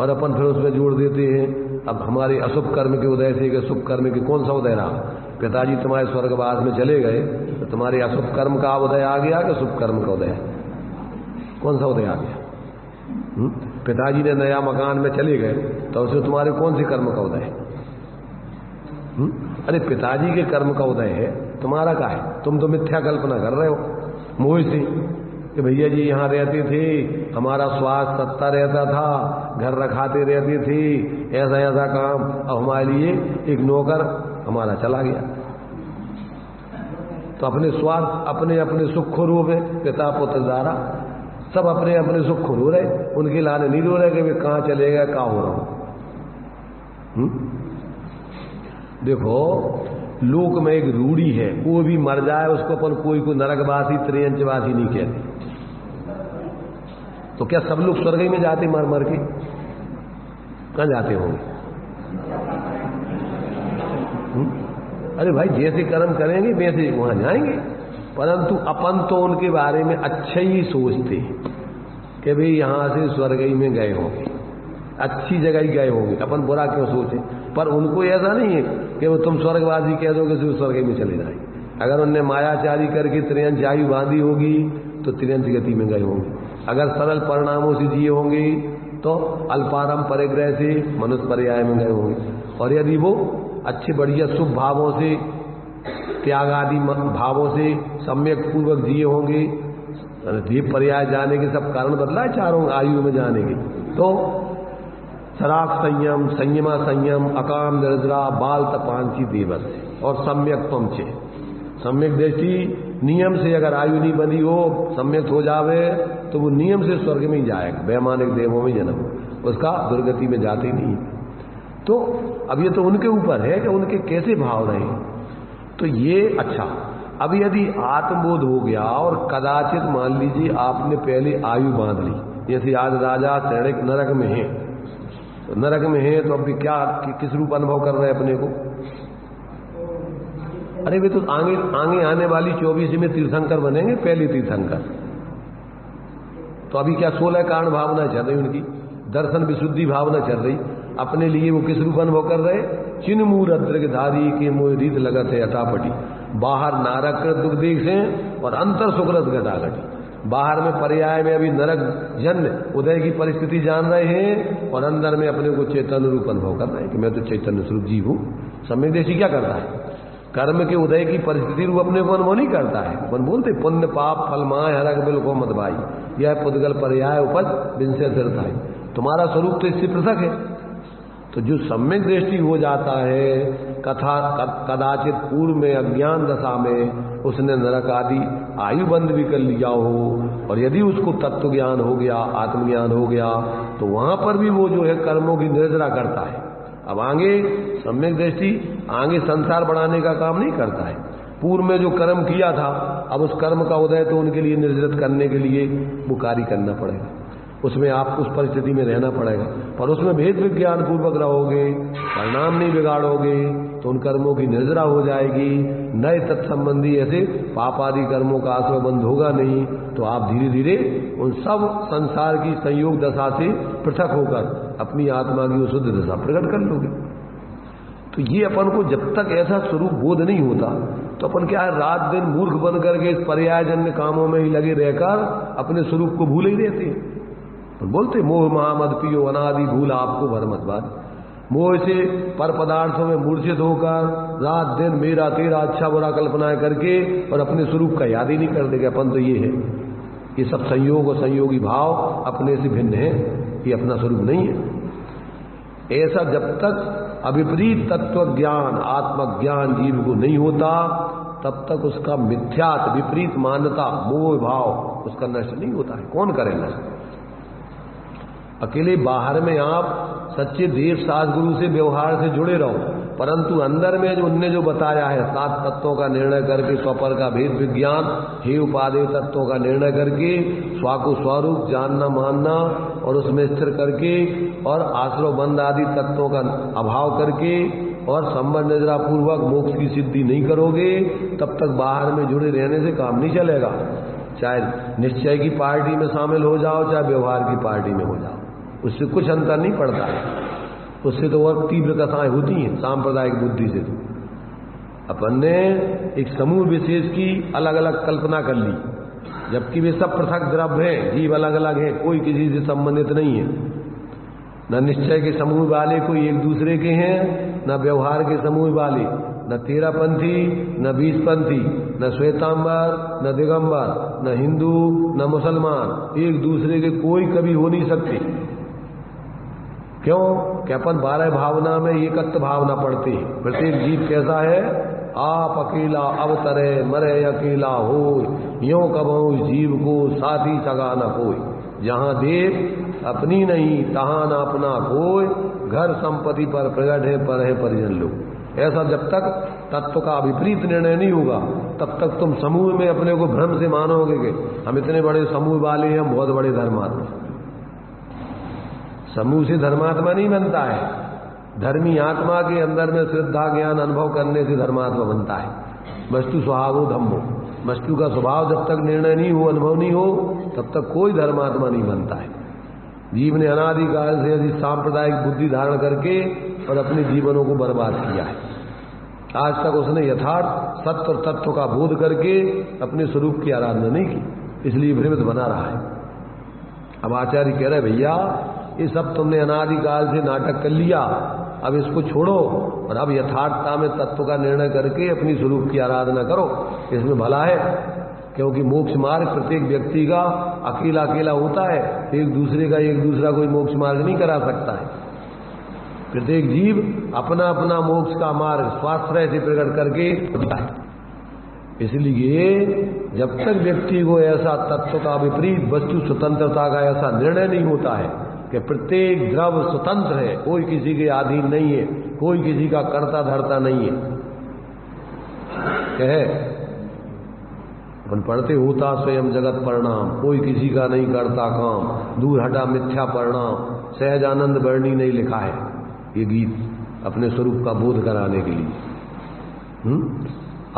और अपन फिर उसमें जोड़ देते हैं। अब हमारे अशुभ कर्म के उदय से शुभ कर्म के कौन सा उदय रहा? पिताजी तुम्हारे स्वर्गवास में चले गए तो तुम्हारे अशुभ कर्म का उदय आ गया कि शुभ कर्म का उदय? कौन सा उदय आ गया? पिताजी ने नया मकान में चले गए तो उसमें तुम्हारे कौन से कर्म का उदय है? अरे पिताजी के कर्म का उदय है, तुम्हारा का है? तुम तो मिथ्या कल्पना कर रहे हो मोह से कि भैया जी यहाँ रहते थे, हमारा स्वास्थ्य सत्ता रहता था, घर रखाते रहते थे, ऐसा ऐसा काम, अब हमारे लिए एक नौकर हमारा चला गया। तो अपने स्वार्थ, अपने अपने सुख खो रो में पिता पुत्र द्वारा सब अपने अपने सुख खो रो रहे, उनके लाने नहीं रो रहे कि वे कहाँ चले गए, कहाँ हो रहा हूं। देखो लोक में एक रूढ़ी है, कोई भी मर जाए उसको अपन कोई को नरकवासी त्रियंचवासी नहीं कहते। तो क्या सब लोग स्वर्ग में जाते मर मर के? कहां जाते होंगे? अरे भाई जैसे कर्म करेंगे वैसे वहां जाएंगे, परंतु अपन तो उनके बारे में अच्छा ही सोचते कि भाई यहां से स्वर्ग में गए होंगे, अच्छी जगह ही गए होंगे, अपन बुरा क्यों सोचे? पर उनको ऐसा नहीं है कि वो तुम स्वर्गवासी कह दोगे तो स्वर्ग में चले जाएंगे। अगर उनने मायाचारी करके त्रियंच आयु बांधी होगी तो त्रियंच गति में गए होंगे, अगर सरल परिणामों से जिए होंगे तो अल्पारम परिग्रह से मनुष्य पर्याय में गए होंगे, और यदि वो अच्छे बढ़िया शुभ भावों से, त्याग आदि भावों से सम्यक पूर्वक जिए होंगे, दीप पर्याय जाने के सब कारण बदला है चारों आयु में जाने के। तो सराग संयम, संयमा संयम, अकाम निर्जरा, बाल तपांची देवस और सम्यक त्वमचे, सम्यक दृष्टि नियम से अगर आयु नहीं बनी हो, सम्यक हो जावे तो वो नियम से स्वर्ग में ही जाएगा, वैमानिक देवों में जन्म, उसका दुर्गति में जाते नहीं। तो अब ये तो उनके ऊपर है कि उनके कैसे भाव रहे। तो ये अच्छा, अब यदि आत्मबोध हो गया और कदाचित मान लीजिए आपने पहले आयु बांध ली, जैसे आज राजा सैनिक नरक में है, तो नरक में है तो अभी क्या किस रूप अनुभव कर रहे हैं अपने को? अरे वे तो आगे आने वाली 24 में तीर्थंकर बनेंगे, पहले तीर्थंकर। तो अभी क्या 16 कारण भावना चल रही उनकी, दर्शन विशुद्धि भावना चल रही, अपने लिए वो किस रूप अनुभव कर रहे? चिन्ह मूर अद्रधारी के मोह रीत लगत है अटापटी, बाहर नारक दुख देख से और अंतर सुकृत घटाघटी। बाहर में पर्याय में अभी नरक जन्म उदय की परिस्थिति जान रहे हैं और अंदर में अपने को चैतन्य रूप अनुभव कर रहे हैं कि मैं तो चैतन्य स्वरूप जीव हूं। सम्यक दृष्टि क्या करता है? कर्म के उदय की परिस्थिति रूप अपने को अनुभव नहीं करता है। अपन बोलते पुण्य पाप फल माय हरक बिल को मत भाई, यह पुद्गल पर्याय उपज बिनसे सिरता है, तुम्हारा स्वरूप तो इससे पृथक है। तो जो सम्यक दृष्टि हो जाता है, कदाचित पूर्व में अज्ञान दशा में उसने नरक आदि आयु बंद भी कर लिया हो, और यदि उसको तत्व ज्ञान हो गया, आत्मज्ञान हो गया, तो वहां पर भी वो जो है कर्मों की निर्जरा करता है। अब आगे सम्यक दृष्टि आगे संसार बढ़ाने का काम नहीं करता है। पूर्व में जो कर्म किया था, अब उस कर्म का उदय तो उनके लिए निर्जरित करने के लिए वो कार्य करना पड़ेगा, उसमें आप उस परिस्थिति में रहना पड़ेगा। पर उसमें भेद विज्ञान पूर्वक रहोगे, परिणाम नहीं बिगाड़ोगे, तो उन कर्मों की निर्जरा हो जाएगी। नए तत्संबंधी ऐसे पाप आदि कर्मों का आश्रय बंद होगा नहीं, तो आप धीरे धीरे उन सब संसार की संयोग दशा से पृथक होकर अपनी आत्मा की शुद्ध दशा प्रकट कर लोगे। तो ये अपन को जब तक ऐसा स्वरूप बोध नहीं होता, तो अपन क्या है, रात दिन मूर्ख बन करके इस पर्यायजन्य कामों में ही लगे रहकर अपने स्वरूप को भूल ही रहते हैं। तो बोलते मोह महामद पियो अनादि भूल आपको भरमत बाद, मोह से पर पदार्थों में मूर्छित होकर रात दिन मेरा तेरा अच्छा बुरा कल्पनाएं करके और अपने स्वरूप का याद ही नहीं कर देगा। अपन तो ये है, ये सब संयोग और संयोगी भाव अपने से भिन्न है, ये अपना स्वरूप नहीं है। ऐसा जब तक अविपरीत तत्व ज्ञान आत्मज्ञान जीव को नहीं होता, तब तक उसका मिथ्यात विपरीत मान्यता मोह भाव उसका नष्ट नहीं होता है। कौन करे नष्ट? अकेले बाहर में आप सच्चे देव सास गुरु से व्यवहार से जुड़े रहो, परंतु अंदर में जो उनने जो बताया है 7 तत्वों का निर्णय करके, स्वपर का भेद विज्ञान, हे उपादेय तत्वों का निर्णय करके, स्वा को स्वरूप जानना मानना और उसमें स्थिर करके, और आश्रव बंद आदि तत्वों का अभाव करके, और संबंध निद्रा पूर्वक मोक्ष की सिद्धि नहीं करोगे, तब तक बाहर में जुड़े रहने से काम नहीं चलेगा। चाहे निश्चय की पार्टी में शामिल हो जाओ, चाहे व्यवहार की पार्टी में हो जाओ, उससे कुछ अंतर नहीं पड़ता है, उससे तो और तीव्र कथाएं होती हैं सांप्रदायिक बुद्धि से। तो अपन ने एक समूह विशेष की अलग अलग कल्पना कर ली, जबकि वे सब पृथक द्रव्य हैं, जीव अलग अलग है, कोई किसी से संबंधित नहीं है। न निश्चय के समूह वाले कोई एक दूसरे के हैं, न व्यवहार के समूह वाले, न तेरहपंथी, न बीसपंथी, न श्वेतांबर, न दिगंबर, न हिंदू, न मुसलमान, एक दूसरे के कोई कभी हो नहीं सकते। क्यों? कि अपन 12 भावना में एकत्व भावना पढ़ते हैं। प्रत्येक जीव कैसा है? आप अकेला अवतरे मरे अकेला हो, यों कबहू जीव को साथी सगा न कोई। जहां देख अपनी नहीं तहां न अपना कोई, घर संपत्ति पर प्रगट है पर है परिजन लोग। ऐसा जब तक तत्व का विपरीत निर्णय नहीं होगा तब तक तुम समूह में अपने को भ्रम से मानोगे कि हम इतने बड़े समूह वाले हैं, हम बहुत बड़े धर्मात्मा। समूह से धर्मात्मा नहीं बनता है, धर्मी आत्मा के अंदर में श्रद्धा ज्ञान अनुभव करने से धर्मात्मा बनता है। वस्तु स्वभावो धम्मो, वस्तु का स्वभाव जब तक निर्णय नहीं हो, अनुभव नहीं हो, तब तक कोई धर्मात्मा नहीं बनता है। जीव ने अनादिकाल से यदि सांप्रदायिक बुद्धि धारण करके और अपने जीवनों को बर्बाद किया है। आज तक उसने यथार्थ सत्य और तत्व का बोध करके अपने स्वरूप की आराधना नहीं की, इसलिए भ्रमित बना रहा है। अब आचार्य कह रहे भैया ये सब तुमने अनादिकाल से नाटक कर लिया, अब इसको छोड़ो और अब यथार्थता में तत्व का निर्णय करके अपनी स्वरूप की आराधना करो, इसमें भला है। क्योंकि मोक्ष मार्ग प्रत्येक व्यक्ति का अकेला अकेला होता है, एक दूसरा कोई मोक्ष मार्ग नहीं करा सकता है। प्रत्येक जीव अपना अपना मोक्ष का मार्ग स्वाश्रय से प्रकट करके होता है। इसलिए जब तक व्यक्ति को ऐसा तत्व का विपरीत वस्तु स्वतंत्रता का ऐसा निर्णय नहीं होता है कि प्रत्येक द्रव्य स्वतंत्र है, कोई किसी के अधीन नहीं है, कोई किसी का कर्ता धर्ता नहीं है। कहे अपन पढ़ते होता स्वयं जगत परिणाम, कोई किसी का नहीं करता काम, दूर हटा मिथ्या परिणाम, सहजानंद वर्णी नहीं लिखा है ये गीत अपने स्वरूप का बोध कराने के लिए।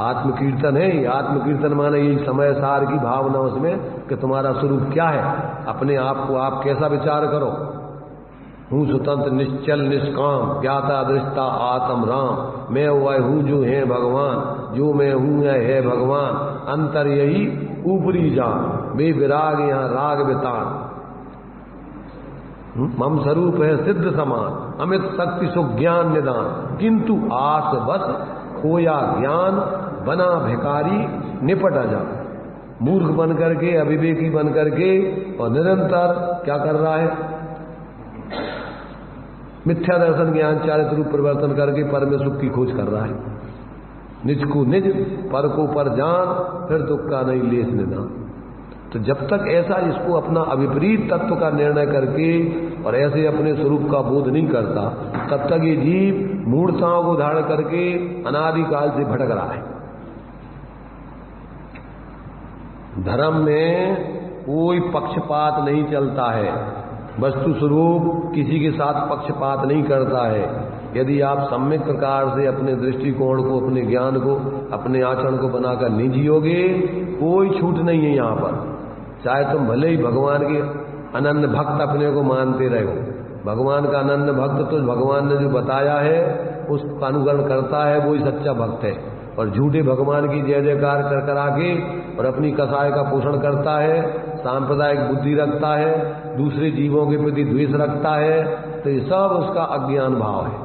आत्मकीर्तन है, आत्मकीर्तन माने यही समय सार की भावना उसमें कि तुम्हारा स्वरूप क्या है, अपने आप को आप कैसा विचार करो। हूँ स्वतंत्र निश्चल निष्काम, ज्ञाता दृष्टा आत्म राम, मैं वह हूँ जो है भगवान, जो मैं हूँ है भगवान, अंतर यही ऊपरी जान, वे विराग यहाँ राग वितान। मम स्वरूप है सिद्ध समान, अमित शक्ति सुख ज्ञान निदान, किंतु आस बस खोया ज्ञान, बना भिखारी निपट जा। मूर्ख बन करके, अविवेकी बन करके और निरंतर क्या कर रहा है? मिथ्या दर्शन ज्ञान चारित्र रूप परिवर्तन करके पर में सुख की खोज कर रहा है। निज को निज, पर को पर जान, फिर दुख का नहीं लेस निदान। तो जब तक ऐसा इसको अपना अविपरीत तत्व का निर्णय करके और ऐसे अपने स्वरूप का बोध नहीं करता, तब तक ये जीव मूर्ताओं को धारण करके अनादिकाल से भटक रहा है। धर्म में कोई पक्षपात नहीं चलता है, वस्तु स्वरूप किसी के साथ पक्षपात नहीं करता है। यदि आप सम्यक प्रकार से अपने दृष्टिकोण को, अपने ज्ञान को, अपने आचरण को बनाकर नहीं जियोगे, कोई छूट नहीं है यहाँ पर। चाहे तुम भले ही भगवान के अनन्य भक्त अपने को मानते रहो, भगवान का अनन्य भक्त तो भगवान ने जो बताया है उसका अनुकरण करता है, वो ही सच्चा भक्त है। और झूठे भगवान की जय जयकार कर करा के और अपनी कसाय का पोषण करता है, सांप्रदायिक बुद्धि रखता है, दूसरे जीवों के प्रति द्वेष रखता है, तो ये सब उसका अज्ञान भाव है।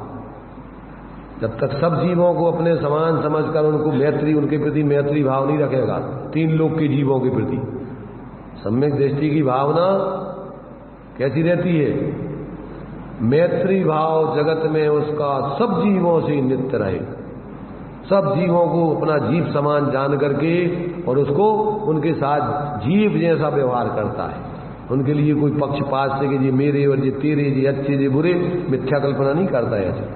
जब तक सब जीवों को अपने समान समझकर उनको मैत्री, उनके प्रति मैत्री भाव नहीं रखेगा, तीन लोक के जीवों के प्रति सम्यक दृष्टि की भावना कैसी रहती है? मैत्री भाव जगत में उसका सब जीवों से नित्य रहे, सब जीवों को अपना जीव समान जान करके और उसको उनके साथ जीव जैसा व्यवहार करता है। उनके लिए कोई पक्षपात से कि जी मेरे और जी तेरे, जी अच्छे जी बुरे, मिथ्या कल्पना नहीं करता है।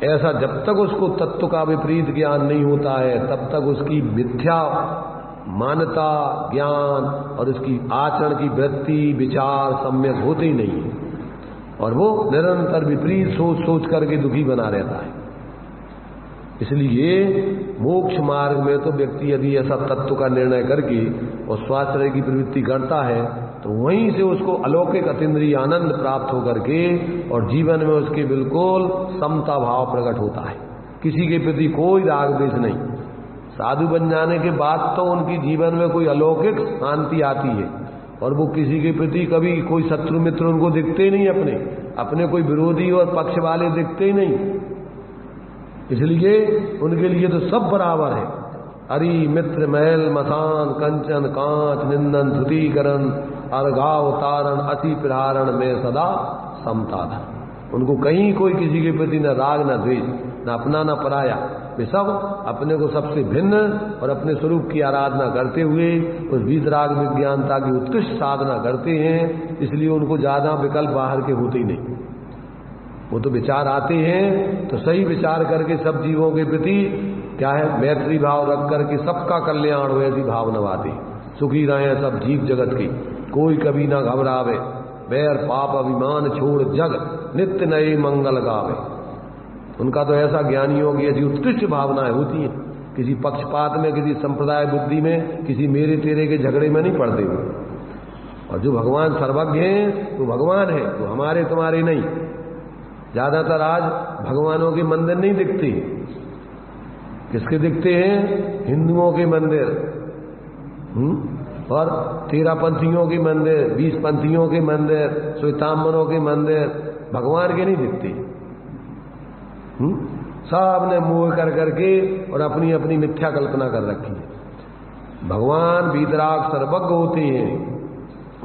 ऐसा जब तक उसको तत्व का विपरीत ज्ञान नहीं होता है, तब तक उसकी मिथ्या मान्यता, ज्ञान और उसकी आचरण की वृत्ति, विचार सम्यक होते ही नहीं है और वो निरंतर विपरीत सोच सोच करके दुखी बना रहता है। इसलिए मोक्ष मार्ग में तो व्यक्ति यदि ऐसा तत्व का निर्णय करके और स्वाश्रय की प्रवृत्ति करता है तो वहीं से उसको अलौकिक अतीन्द्रिय आनंद प्राप्त होकर के और जीवन में उसके बिल्कुल समता भाव प्रकट होता है। किसी के प्रति कोई राग द्वेष नहीं। साधु बन जाने के बाद तो उनकी जीवन में कोई अलौकिक शांति आती है और वो किसी के प्रति कभी कोई शत्रु मित्र उनको दिखते नहीं, अपने कोई विरोधी और पक्ष वाले दिखते ही नहीं। इसलिए उनके लिए तो सब बराबर है। अरि मित्र महल मसान कंचन कांच निंदन श्रुतिकरण अर्घाव तारण अति प्रहारण में सदा समता था। उनको कहीं कोई किसी के प्रति न राग न द्वेष, न अपना न पराया। वे सब अपने को सबसे भिन्न और अपने स्वरूप की आराधना करते हुए उस वीतराग विज्ञानता की उत्कृष्ट साधना करते हैं। इसलिए उनको ज्यादा विकल्प बाहर के होते ही नहीं। वो तो विचार आते हैं तो सही विचार करके सब जीवों के प्रति क्या है मैत्री भाव रख करके सबका कल्याण हो ऐसी भावना आती। सुखी रहे सब जीव जगत की, कोई कभी ना घबरावे, बैर पाप अभिमान छोड़ जग नित्य नए मंगल गावे। उनका तो ऐसा ज्ञानियों की ऐसी उत्कृष्ट भावनाएं होती हैं। किसी पक्षपात में, किसी संप्रदाय बुद्धि में, किसी मेरे तेरे के झगड़े में नहीं पड़ते हुए। और जो भगवान सर्वज्ञ हैं तो भगवान है, तो हमारे तुम्हारे नहीं। ज्यादातर आज भगवानों के मंदिर नहीं दिखते। किसके दिखते हैं? हिंदुओं के मंदिर और 13 पंथियों के मंदिर, 20 पंथियों के मंदिर, श्वेतांबरों के मंदिर, भगवान के नहीं दिखते। सब ने मोह कर करके और अपनी अपनी मिथ्या कल्पना कर रखी है। भगवान वीतराग सर्वज्ञ होते हैं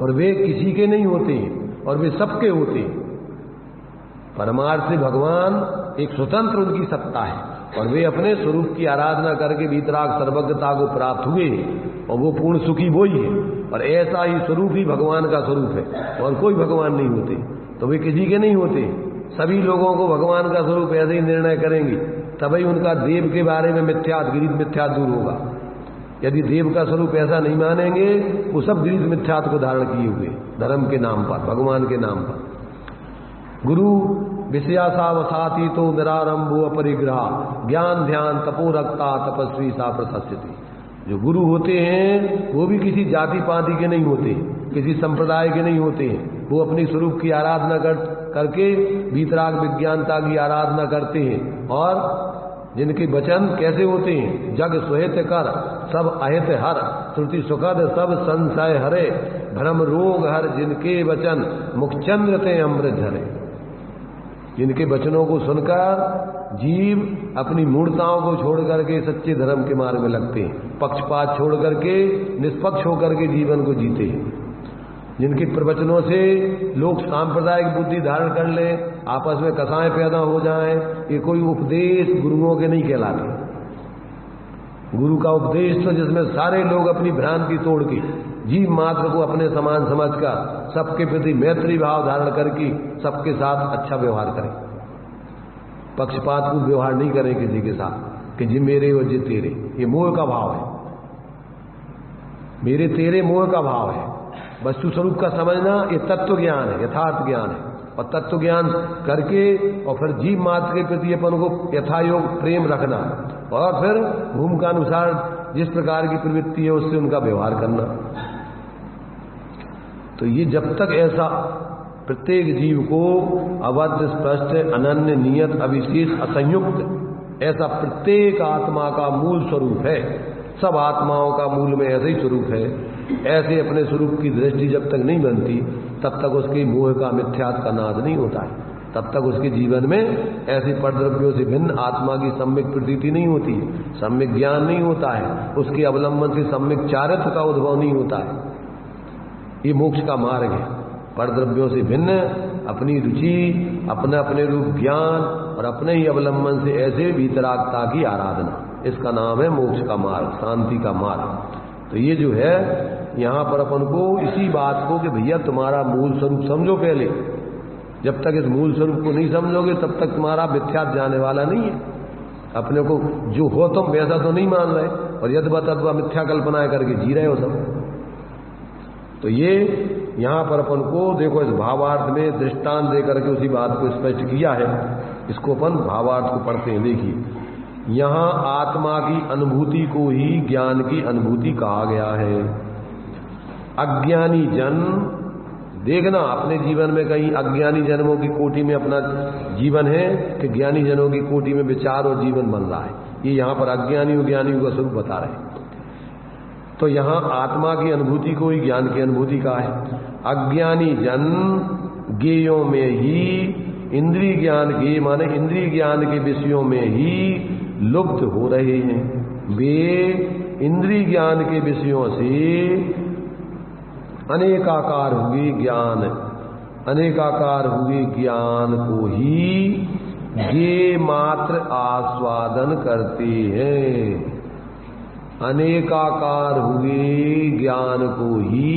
और वे किसी के नहीं होते और वे सबके होते हैं। परमार्थ से भगवान एक स्वतंत्र उनकी सत्ता है और वे अपने स्वरूप की आराधना करके वीतराग सर्वज्ञता को प्राप्त हुए और वो पूर्ण सुखी वो ही है। और ऐसा ही स्वरूप ही भगवान का स्वरूप है और कोई भगवान नहीं होते, तो वे किसी के नहीं होते। सभी लोगों को भगवान का स्वरूप ऐसे ही निर्णय करेंगे, तभी उनका देव के बारे में गिरीश मिथ्या दूर होगा। यदि देव का स्वरूप ऐसा नहीं मानेंगे, वो सब गिरीश मिथ्यात को धारण किए हुए धर्म के नाम पर, भगवान के नाम पर। गुरु विषयासावसाती तो निरारंभो अपरिग्रह ज्ञान ध्यान तपो रखता तपस्वी सा प्रशस्यति। जो गुरु होते हैं वो भी किसी जाति पाति के नहीं होते, किसी संप्रदाय के नहीं होते हैं। वो अपनी स्वरूप की आराधना करके वीतराग विज्ञानता की आराधना करते हैं। और जिनके वचन कैसे होते हैं? जग सुहित कर सब अहित हर श्रुति सुखद सब संशय हरे भ्रम रोग हर जिनके वचन मुखचंद्र ते अमृत झरे। जिनके वचनों को सुनकर जीव अपनी मूर्ताओं को छोड़ करके सच्चे धर्म के मार्ग में लगते हैं, पक्षपात छोड़ करके निष्पक्ष होकर के जीवन को जीते हैं। जिनके प्रवचनों से लोग सांप्रदायिक बुद्धि धारण कर ले, आपस में कसाएं पैदा हो जाएं, ये कोई उपदेश गुरुओं के नहीं कहलाते। गुरु का उपदेश तो जिसमें सारे लोग अपनी भ्रांति तोड़ के जीव मात्र को अपने समान समझकर सबके प्रति मैत्री भाव धारण करके सबके साथ अच्छा व्यवहार करें, पक्षपात को व्यवहार नहीं करें किसी के साथ कि जी मेरे और जी तेरे। ये मोह का भाव है, मेरे तेरे मोह का भाव है। वस्तु स्वरूप का समझना ये तत्व ज्ञान है, यथार्थ ज्ञान है। और तत्व ज्ञान करके और फिर जीव मात्र के प्रति अपन को यथायोग प्रेम रखना और फिर भूमिका अनुसार जिस प्रकार की प्रवृत्ति है उससे उनका व्यवहार करना। तो ये जब तक ऐसा प्रत्येक जीव को अवध स्पष्ट अनन्य नियत अविशेष असंयुक्त ऐसा प्रत्येक आत्मा का मूल स्वरूप है। सब आत्माओं का मूल में ऐसे ही स्वरूप है। ऐसे अपने स्वरूप की दृष्टि जब तक नहीं बनती तब तक उसके मोह का मिथ्यात का नाश नहीं होता है। तब तक उसके जीवन में ऐसे परद्रव्यों से भिन्न आत्मा की सम्यक प्रतीति नहीं होती, सम्यक ज्ञान नहीं होता है, उसके अवलंबन से सम्यक चारित्र का उद्भव नहीं होता है। ये मोक्ष का मार्ग है। परद्रव्यों से भिन्न अपनी रुचि, अपने अपने रूप ज्ञान और अपने ही अवलंबन से ऐसे वीतरागता की आराधना, इसका नाम है मोक्ष का मार्ग, शांति का मार्ग। तो ये जो है यहाँ पर अपन को इसी बात को कि भैया तुम्हारा मूल स्वरूप समझो पहले। जब तक इस मूल स्वरूप को नहीं समझोगे तब तक तुम्हारा मिथ्यात जाने वाला नहीं है। अपने को जो हो तुम वैसा तो नहीं मान रहे और यद्वा तद्वा मिथ्या कल्पनाएं करके जी रहे हो सब। तो ये यहाँ पर अपन को देखो इस भावार्थ में दृष्टांत देकर के उसी बात को स्पष्ट किया है। इसको अपन भावार्थ को पढ़ते हैं। देखिए यहाँ आत्मा की अनुभूति को ही ज्ञान की अनुभूति कहा गया है। अज्ञानी जन, देखना अपने जीवन में कहीं अज्ञानी जन्मों की कोटि में अपना जीवन है कि ज्ञानी जनों की कोटि में विचार और जीवन बन रहा है। ये यहां पर अज्ञानी और ज्ञानी का स्वरूप बता रहे। तो यहां आत्मा की अनुभूति को ही ज्ञान की अनुभूति का है। अज्ञानी जन ज्ञेयों में ही इंद्रिय ज्ञान के, माने इंद्रिय ज्ञान के विषयों में ही लुप्त हो रहे हैं। वे इंद्रिय ज्ञान के विषयों से अनेकाकार हुए ज्ञान, अनेकाकार हुए ज्ञान को ही ये मात्र आस्वादन करते हैं। अनेकाकार हुए ज्ञान को ही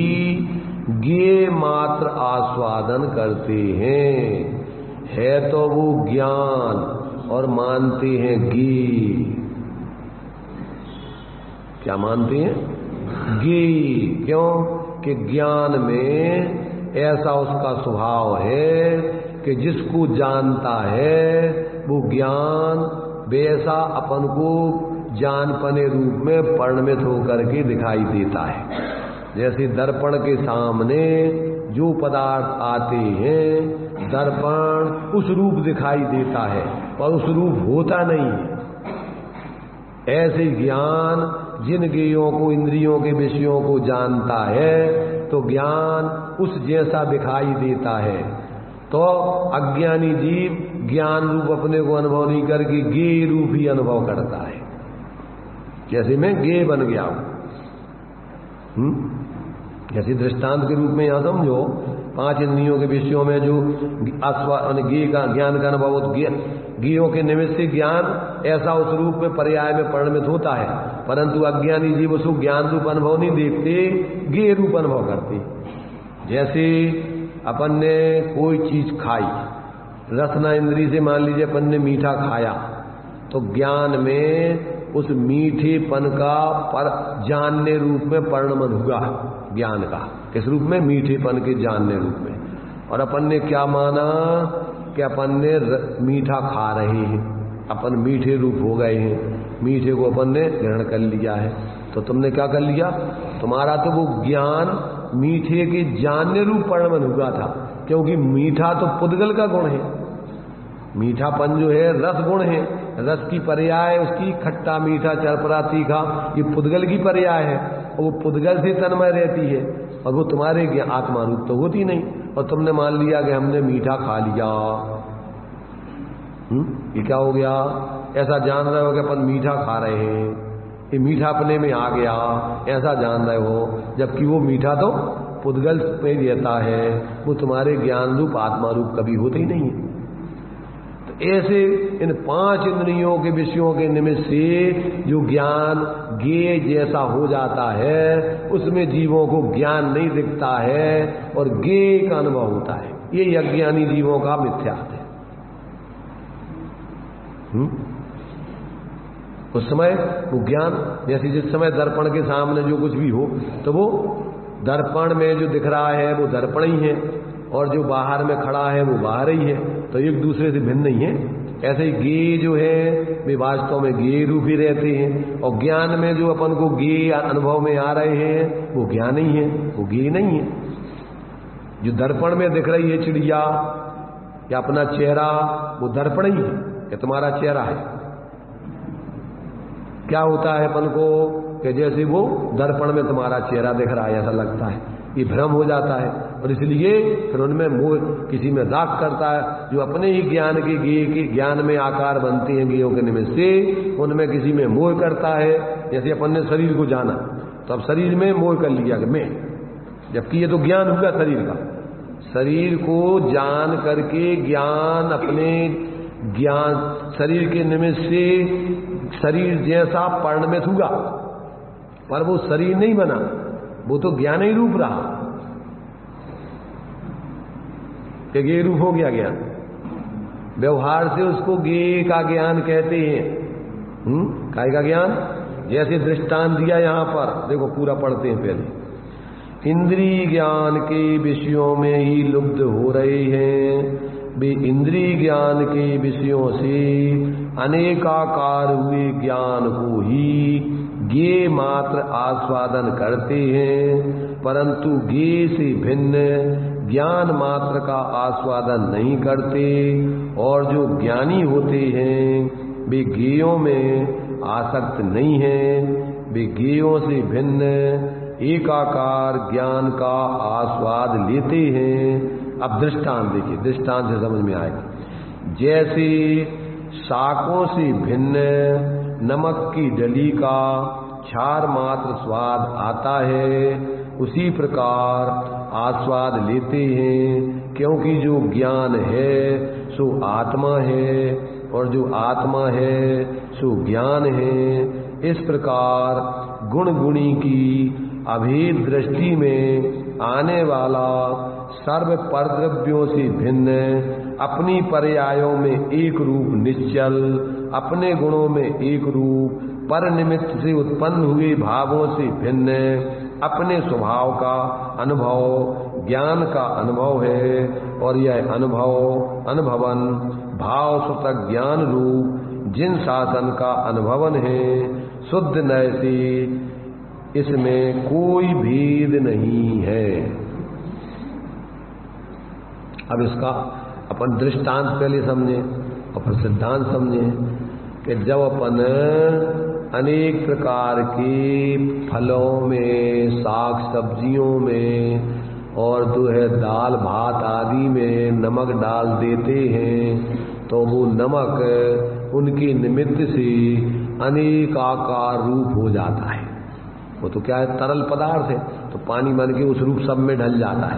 ये मात्र आस्वादन करते हैं। है तो वो ज्ञान और मानते हैं गे। क्या मानते हैं? गे। क्यों? कि ज्ञान में ऐसा उसका स्वभाव है कि जिसको जानता है वो ज्ञान वैसा अपन को जानपने रूप में परिणमित होकर के दिखाई देता है। जैसे दर्पण के सामने जो पदार्थ आते हैं, दर्पण उस रूप दिखाई देता है पर उस रूप होता नहीं है। ऐसे ज्ञान जिन ज्ञेयों को, इंद्रियों के विषयों को जानता है तो ज्ञान उस जैसा दिखाई देता है। तो अज्ञानी जीव ज्ञान रूप अपने को अनुभव नहीं करके गे रूप ही अनुभव करता है। जैसे मैं गे बन गया हूं। जैसे दृष्टांत के रूप में यहां समझो, 5 इंद्रियों के विषयों में जो गे का ज्ञान का अनुभव, ज्ञेयों के निमित्त से ज्ञान ऐसा उस रूप में पर्याय में परिणमित होता है, परंतु अज्ञानी जीव उसको ज्ञान रूप अनुभव नहीं देखते, गे रूप अनुभव करते। जैसे अपन ने कोई चीज खाई, रसना इंद्री से मान लीजिए अपन ने मीठा खाया, तो ज्ञान में उस मीठेपन का पर जानने रूप में परिणमन हुआ ज्ञान का। किस रूप में? मीठेपन के जानने रूप में। और अपन ने क्या माना कि अपन ने मीठा खा रहे हैं, अपन मीठे रूप हो गए हैं, मीठे को अपन ने ग्रहण कर लिया है। तो तुमने क्या कर लिया? तुम्हारा तो वो ज्ञान मीठे के जानने रूप परिणमन हुआ था, क्योंकि मीठा तो पुद्गल का गुण है। मीठापन जो है रस गुण है, रस की पर्याय उसकी खट्टा मीठा चरपरा तीखा, ये पुद्गल की पर्याय है और वो पुद्गल से तन्मय रहती है और वो तुम्हारे आत्मा रूप तो होती नहीं। और तुमने मान लिया कि हमने मीठा खा लिया, ये क्या हो गया? ऐसा जान रहे हो कि अपन मीठा खा रहे हैं, ये मीठा अपने में आ गया, ऐसा जान रहे हो, जबकि वो मीठा तो पुद्गल में रहता है, वो तुम्हारे ज्ञान रूप आत्मा रूप कभी होते ही नहीं है। ऐसे इन 5 इंद्रियों के विषयों के निमित्त से जो ज्ञान गे जैसा हो जाता है, उसमें जीवों को ज्ञान नहीं दिखता है और गे का अनुभव होता है। ये अज्ञानी जीवों का मिथ्यार्थ है। उस समय वो ज्ञान, जैसे जिस समय दर्पण के सामने जो कुछ भी हो तो वो दर्पण में जो दिख रहा है वो दर्पण ही है और जो बाहर में खड़ा है वो बाहर ही है, तो एक दूसरे से भिन्न नहीं है। ऐसे ही गे जो है वे वास्तव में गे रूप ही रहते हैं और ज्ञान में जो अपन को गे अनुभव में आ रहे हैं वो ज्ञान ही है, वो गे नहीं है। जो दर्पण में दिख रही है चिड़िया या अपना चेहरा, वो दर्पण ही है कि तुम्हारा चेहरा है। क्या होता है अपन को कि जैसे वो दर्पण में तुम्हारा चेहरा दिख रहा है ऐसा लगता है, ये भ्रम हो जाता है और इसलिए फिर उनमें मोह, किसी में राग करता है, जो अपने ही ज्ञान के गे के ज्ञान में आकार बनते हैं गेयों के निमित्त से, उनमें किसी में मोह करता है। जैसे अपन ने शरीर को जाना तो अब शरीर में मोह कर लिया कि मैं, जबकि ये तो ज्ञान होगा शरीर का। शरीर को जान करके ज्ञान अपने ज्ञान शरीर के निमित्त से शरीर जैसा परिणमित हुआ, पर वो शरीर नहीं बना, वो तो ज्ञान ही रूप रहा कि गे रूप हो गया ज्ञान। व्यवहार से उसको गे का ज्ञान कहते हैं। काय का ज्ञान? जैसे दृष्टांत दिया यहां पर, देखो पूरा पढ़ते हैं पहले। इंद्रिय ज्ञान के विषयों में ही लुप्त हो रहे हैं, वे इंद्रिय ज्ञान के विषयों से अनेकाकार हुए ज्ञान को ही ज्ञेय मात्र आस्वादन करते हैं, परंतु ज्ञेय से भिन्न ज्ञान मात्र का आस्वादन नहीं करते। और जो ज्ञानी होते हैं वे ज्ञेयों में आसक्त नहीं हैं, वे ज्ञेयों से भिन्न एकाकार ज्ञान का आस्वाद लेते हैं। अब दृष्टांत देखिए, दृष्टांत से समझ में आएगा। जैसे शाकों से भिन्न नमक की डली का क्षार मात्र स्वाद आता है, उसी प्रकार आस्वाद लेते हैं, क्योंकि जो ज्ञान है सो आत्मा है और जो आत्मा है सो ज्ञान है। इस प्रकार गुण गुणी की अभेद दृष्टि में आने वाला सर्व परद्रव्यों से भिन्न, अपनी पर्यायों में एक रूप निश्चल, अपने गुणों में एक रूप, पर निमित्त से उत्पन्न हुए भावों से भिन्न अपने स्वभाव का अनुभव ज्ञान का अनुभव है। और यह अनुभव अनुभवन भाव स्वतः ज्ञान रूप जिन शासन का अनुभवन है, शुद्ध नय से इसमें कोई भेद नहीं है। अब इसका अपन दृष्टांत पहले समझें और फिर सिद्धांत समझें कि जब अपन अनेक प्रकार के फलों में, साग सब्जियों में और जो है दाल भात आदि में नमक डाल देते हैं, तो वो नमक उनके निमित्त से अनेक आकार रूप हो जाता है। वो तो क्या है, तरल पदार्थ है, तो पानी बन के उस रूप सब में ढल जाता है,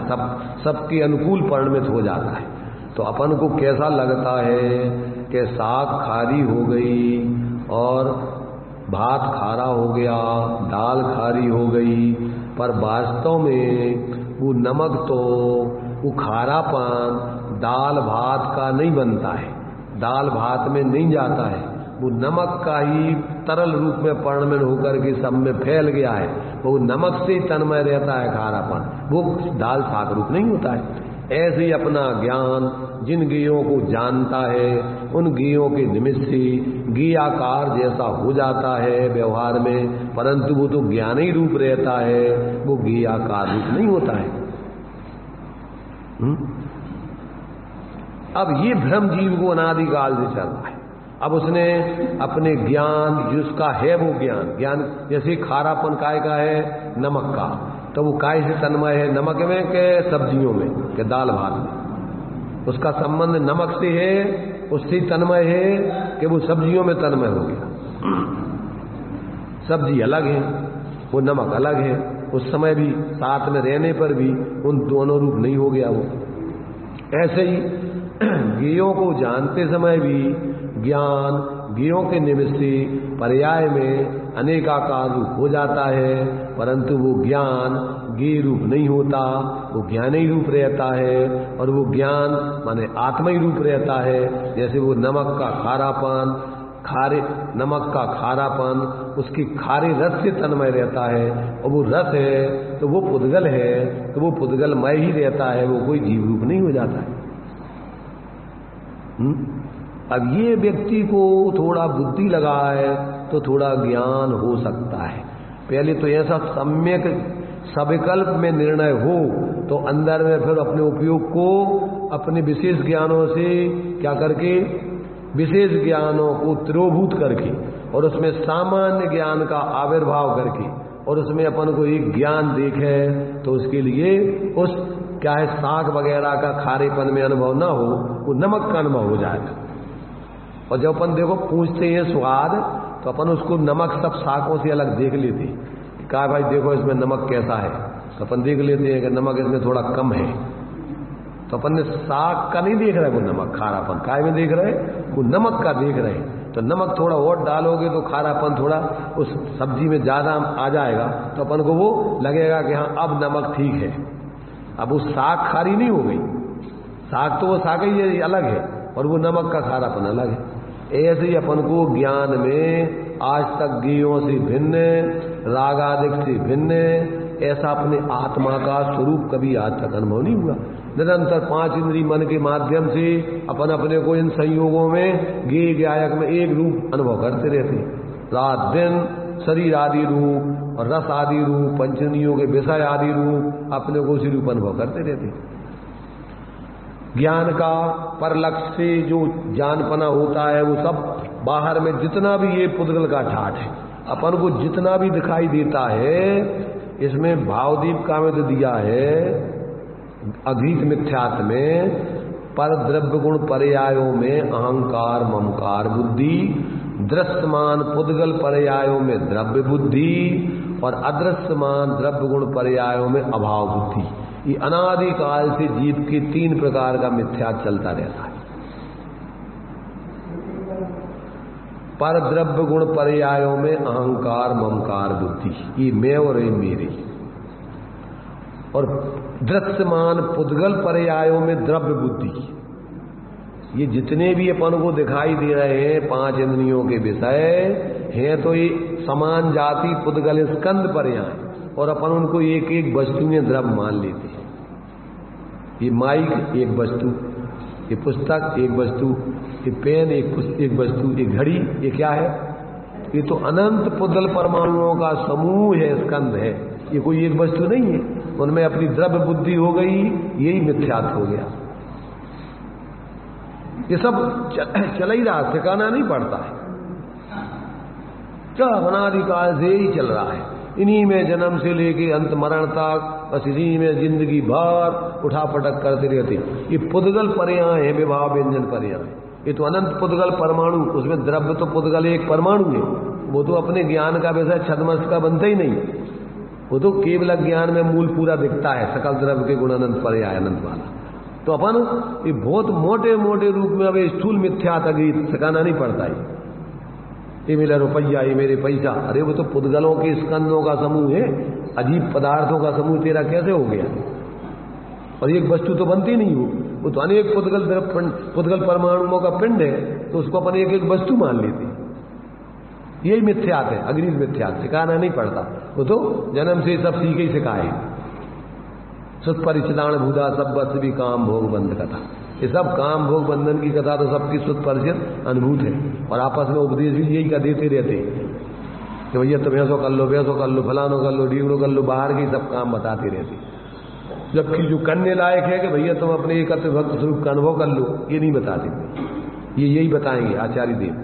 सबके अनुकूल परिणमित हो जाता है। तो अपन को कैसा लगता है कि साग खारी हो गई और भात खारा हो गया, दाल खारी हो गई, पर वास्तव में वो नमक तो वो खारापन दाल भात का नहीं बनता है, दाल भात में नहीं जाता है, वो नमक का ही तरल रूप में परिणमित होकर के सब में फैल गया है। वो नमक से ही तन्मय रहता है खारापन, वो दाल साग रूप नहीं होता है। ऐसे ही अपना ज्ञान जिन ज्ञेयों को जानता है, उन ज्ञेयों के निमित्त से ज्ञेयाकार जैसा हो जाता है व्यवहार में, परंतु वो तो ज्ञान ही रूप रहता है, वो ज्ञेयाकार रूप नहीं होता है। अब ये भ्रम जीव को अनादिकाल से चल रहा है। अब उसने अपने ज्ञान जिसका है वो ज्ञान जैसे खारापन काय का है, नमक का, तो वो काय से तन्मय है, नमक में के सब्जियों में के दाल भात में, उसका संबंध नमक से है, उससे तन्मय है कि वो सब्जियों में तन्मय हो गया। सब्जी अलग है, वो नमक अलग है, उस समय भी साथ में रहने पर भी उन दोनों रूप नहीं हो गया वो। ऐसे ही ज्ञेयों को जानते समय भी ज्ञान ज्ञेयों के निमित्त से पर्याय में अनेकाकार रूप हो जाता है, परंतु वो ज्ञान ज्ञेय रूप नहीं होता, वो ज्ञान ही रूप रहता है। और वो ज्ञान माने आत्मा ही रूप रहता है। जैसे वो नमक का खारापन, नमक का खारापन उसकी खारे रस से तन्मय रहता है, और वो रस है तो वो पुद्गल है, तो वो पुद्गलमय ही रहता है, वो कोई जीव रूप नहीं हो जाता है। अब ये व्यक्ति को थोड़ा बुद्धि लगाए तो थोड़ा ज्ञान हो सकता है। पहले तो ऐसा सम्यक सविकल्प में निर्णय हो तो अंदर में फिर अपने उपयोग को अपने विशेष ज्ञानों से क्या करके, विशेष ज्ञानों को तिरोभूत करके और उसमें सामान्य ज्ञान का आविर्भाव करके और उसमें अपन को एक ज्ञान देखे, तो उसके लिए उस क्या है साग वगैरह का खारेपन में अनुभव ना हो, वो नमक का अनुभव हो जाएगा। और जब अपन देखो पूछते हैं स्वाद, तो अपन उसको नमक सब शाकों से अलग देख लेते हैं। कहा भाई देखो इसमें नमक कैसा है, तो अपन देख लेते हैं कि नमक इसमें थोड़ा कम है, तो अपन ने साग का नहीं देख रहे वो नमक खारापन, काय में देख रहे वो नमक का देख रहे हैं। तो नमक थोड़ा और डालोगे तो खारापन थोड़ा उस सब्जी में ज्यादा आ जाएगा, तो अपन को वो लगेगा कि हाँ अब नमक ठीक है। अब वो साग खारी नहीं हो गई, साग तो वो साग ही अलग है और वो नमक का खारापन अलग है। ऐसे ही अपन को ज्ञान में आज तक ज्ञेयों से भिन्न, रागादिक से भिन्न, ऐसा अपने आत्मा का स्वरूप कभी आज तक अनुभव नहीं हुआ। निरंतर 5 इंद्रिय मन के माध्यम से अपन अपने को इन संयोगों में ज्ञेय ज्ञायक में एक रूप अनुभव करते रहते, रात दिन शरीर आदि रूप और रस आदि रूप, पंचनियों के विषय आदि रूप अपने को उसी रूप अनुभव करते रहते। ज्ञान का पर लक्ष्य से जो ज्ञानपना होता है वो सब बाहर में जितना भी ये पुद्गल का ठाठ है, अपन को जितना भी दिखाई देता है, इसमें भावदीपिका में तो दिया है अधीत मिथ्यात्व में, पर द्रव्य गुण पर्यायों में अहंकार ममकार बुद्धि, दृश्यमान पुद्गल पर्यायों में द्रव्य बुद्धि और अदृश्यमान द्रव्य गुण पर्यायों में अभाव बुद्धि। ये अनादिकाल से जीव के 3 प्रकार का मिथ्या चलता रहता है। पर द्रव्य गुण पर्यायों में अहंकार ममकार बुद्धि, ये मैं और ये मेरे, और दृश्यमान पुद्गल पर्यायों में द्रव्य बुद्धि। ये जितने भी अपन को दिखाई दे रहे हैं 5 इंद्रियों के विषय हैं, तो ये समान जाति पुद्गल स्कंद पर्याय, और अपन उनको एक एक वस्तु में द्रव्य मान लेते हैं। ये माइक एक वस्तु, ये पुस्तक एक वस्तु, ये पेन एक वस्तु, ये घड़ी ये क्या है? ये तो अनंत पुद्गल परमाणुओं का समूह है, स्कंद है, ये कोई एक वस्तु नहीं है। उनमें अपनी द्रव्य बुद्धि हो गई, यही मिथ्यात्व हो गया। ये सब चल ही रहा, ठिकाना नहीं पड़ता है, क्या अनादिकाल से ही चल रहा है। इन्हीं में जन्म से लेके अंत मरण तक बस इन्हीं में जिंदगी भर उठा पटक करते रहते। ये पुद्गल पर्याय है, विभाव व्यंजन पर्याय। ये तो अनंत पुद्गल परमाणु, उसमें द्रव्य तो पुद्गल एक परमाणु है, वो तो अपने ज्ञान का वैसा छद्मस्त का बनता ही नहीं, वो तो केवल ज्ञान में मूल पूरा दिखता है, सकल द्रव्य के गुण अनंत पर्याय अनंत वाला। तो अपन ये बहुत मोटे मोटे रूप में अब स्थूल मिथ्या तक सिखाना नहीं पड़ता है। ये मेरा रुपया, ये मेरे पैसा, अरे वो तो पुद्गलों के स्कंदों का समूह है, अजीब पदार्थों का समूह तेरा कैसे हो गया? और एक वस्तु तो बनती नहीं हो, वो तो अनेक पुद्गल परमाणुओं का पिंड है, तो उसको अपन एक एक वस्तु मान लेते हैं। यही मिथ्यात है, अग्निज मिथ्यात, सिखाना नहीं पड़ता, वो तो जन्म से सब सीखे ही सिखाए। सुत परिचिदान भूदा सब बस भी काम भोग बंध कथा, ये सब काम भोग बंधन की कथा तो सबकी सुत परिचित अनुभूत है, और आपस में उपदेश भी यही का देते रहते कि भैया तुम ऐसो कर लो, वैसो कर लो, फलानो कर लो, ढीगड़ो कर लो, बाहर के सब काम बताते रहते। जबकि जो करने लायक है कि भैया तुम अपने एकत्र भक्त स्वरूप का अनुभव कर लो, ये नहीं बताते। ये यही बताएंगे आचार्य देव,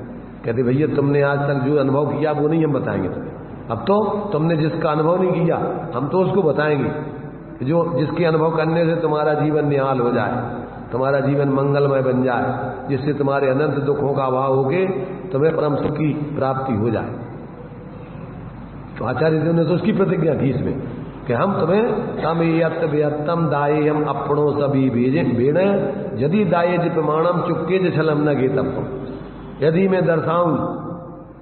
कहते भैया तुमने आज तक जो अनुभव किया वो नहीं हम बताएंगे तुम्हें। अब तो तुमने जिसका अनुभव नहीं किया हम तो उसको बताएंगे, जो जिसके अनुभव करने से तुम्हारा जीवन निहाल हो जाए, तुम्हारा जीवन मंगलमय बन जाए, जिससे तुम्हारे अनंत दुखों का अभाव होके तुम्हें परम सुख की प्राप्ति हो जाए। तो आचार्य देव ने तो उसकी प्रतिज्ञा की इसमें कि हम तुम्हें तम यत व्यतम दाये हम अपनों सभी भेजे बेण यदि दाये ज प्रमाणम चुपके ज छलम न गे तब। यदि मैं दर्शाऊं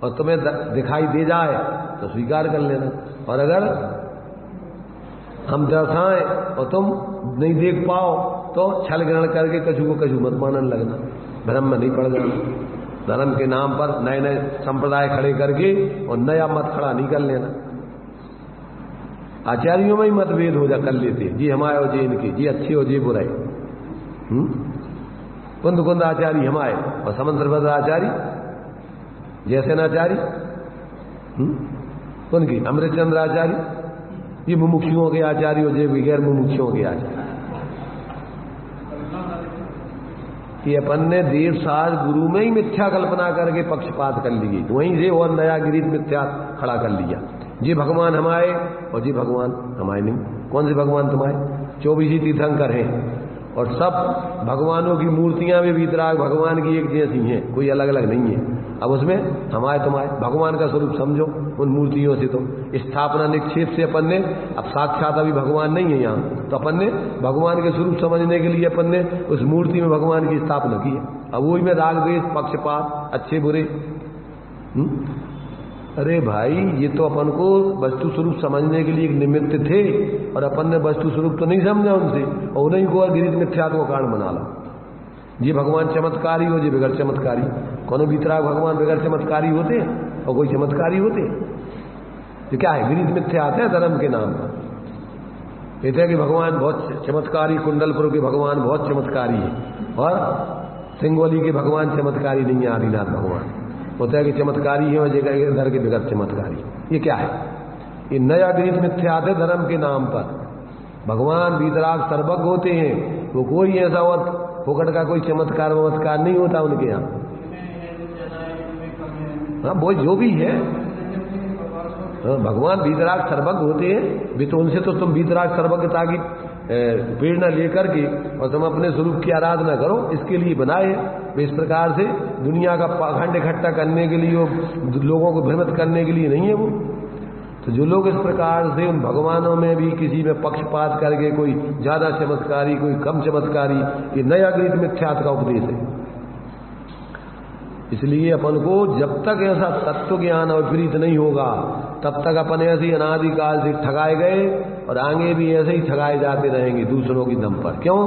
और तुम्हें दिखाई दे जाए तो स्वीकार कर लेना, और अगर हम दर्शाएं और तुम नहीं देख पाओ तो छल ग्रहण करके कछु को कछु मत मानने लगना, धर्म में नहीं पड़ जाना। धर्म के नाम पर नए नए संप्रदाय खड़े करके और नया मत खड़ा नहीं कर लेना। आचार्यों में ही मतभेद हो जा कर लेते, जी हमारे हो जी इनके, जी अच्छे हो जी बुराई। कुंद कुंद आचार्य हमारे और समंत्रभद्र आचार्य जयसेनाचार्य, उनकी अमृतचंद्र आचार्य, ये मुमुक्षुओं के आचार्य हो, जे गैर मुमुक्षुओं के आचार्य। कि अपन ने देव साज गुरु में ही मिथ्या कल्पना करके पक्षपात कर ली, वहीं से और नया गिरीत मिथ्या खड़ा कर लिया। जी भगवान हमारे और जी भगवान हमारे नहीं। कौन से भगवान तुम्हारे? 24 ही तीर्थंकर हैं, और सब भगवानों की मूर्तियां भी वितराग भगवान की एक जैसी हैं, कोई अलग अलग नहीं है। अब उसमें हमारे तुम्हारे भगवान का स्वरूप समझो उन मूर्तियों से। तो स्थापना निक्षेप से अपन ने, अब साक्षात अभी भगवान नहीं है यहाँ, तो अपन ने भगवान के स्वरूप समझने के लिए अपन ने उस मूर्ति में भगवान की स्थापना की है। अब वही में राग द्वेष पक्षपात अच्छे बुरे। अरे भाई ये तो अपन को वस्तु स्वरूप समझने के लिए एक निमित्त थे, और अपन ने वस्तु स्वरूप तो नहीं समझा उनसे, और उन्हीं को और गिरीश मिथ्यात्व को कारण बना लो। ये भगवान चमत्कारी हो, जी बगैर चमत्कारी। कौन वितराग भगवान बगैर चमत्कारी होते हैं और कोई चमत्कारी होते हैं? तो क्या है, गिरीश मिथ्यात्व है धर्म के नाम पर। कहते हैं कि भगवान बहुत चमत्कारी, कुंडलपुर के भगवान बहुत चमत्कारी है, और सिंगोली के भगवान चमत्कारी नहीं है, आदिनाथ भगवान। होता है कि चमत्कारी है और जगह इधर के बेगत चमत्कारी। ये क्या है? ये नया गीत मिथ्यात है धर्म के नाम पर। भगवान वीतराग सर्वज्ञ होते हैं, वो कोई ऐसा और फोकट का कोई चमत्कार वमत्कार नहीं होता उनके यहाँ। हाँ वो जो भी है, भगवान वीतराग सर्वज्ञ होते हैं भी, तो उनसे तो तुम वीतराग सर्वज्ञता की प्रेरणा लेकर के और तुम अपने स्वरूप की आराधना करो, इसके लिए बनाए। इस प्रकार से दुनिया का पाखंड इकट्ठा करने के लिए, लोगों को भ्रमित करने के लिए नहीं है वो। तो जो लोग इस प्रकार से उन भगवानों में भी किसी में पक्षपात करके कोई ज्यादा चमत्कारी कोई कम चमत्कारी, ये नया गीत मिथ्यात का उपदेश है। इसलिए अपन को जब तक ऐसा तत्व ज्ञान और विपरीत नहीं होगा तब तक अपन ऐसे ही अनादिकाल से ठगाए गए और आगे भी ऐसे ही ठगाए जाते रहेंगे दूसरों की दम पर। क्यों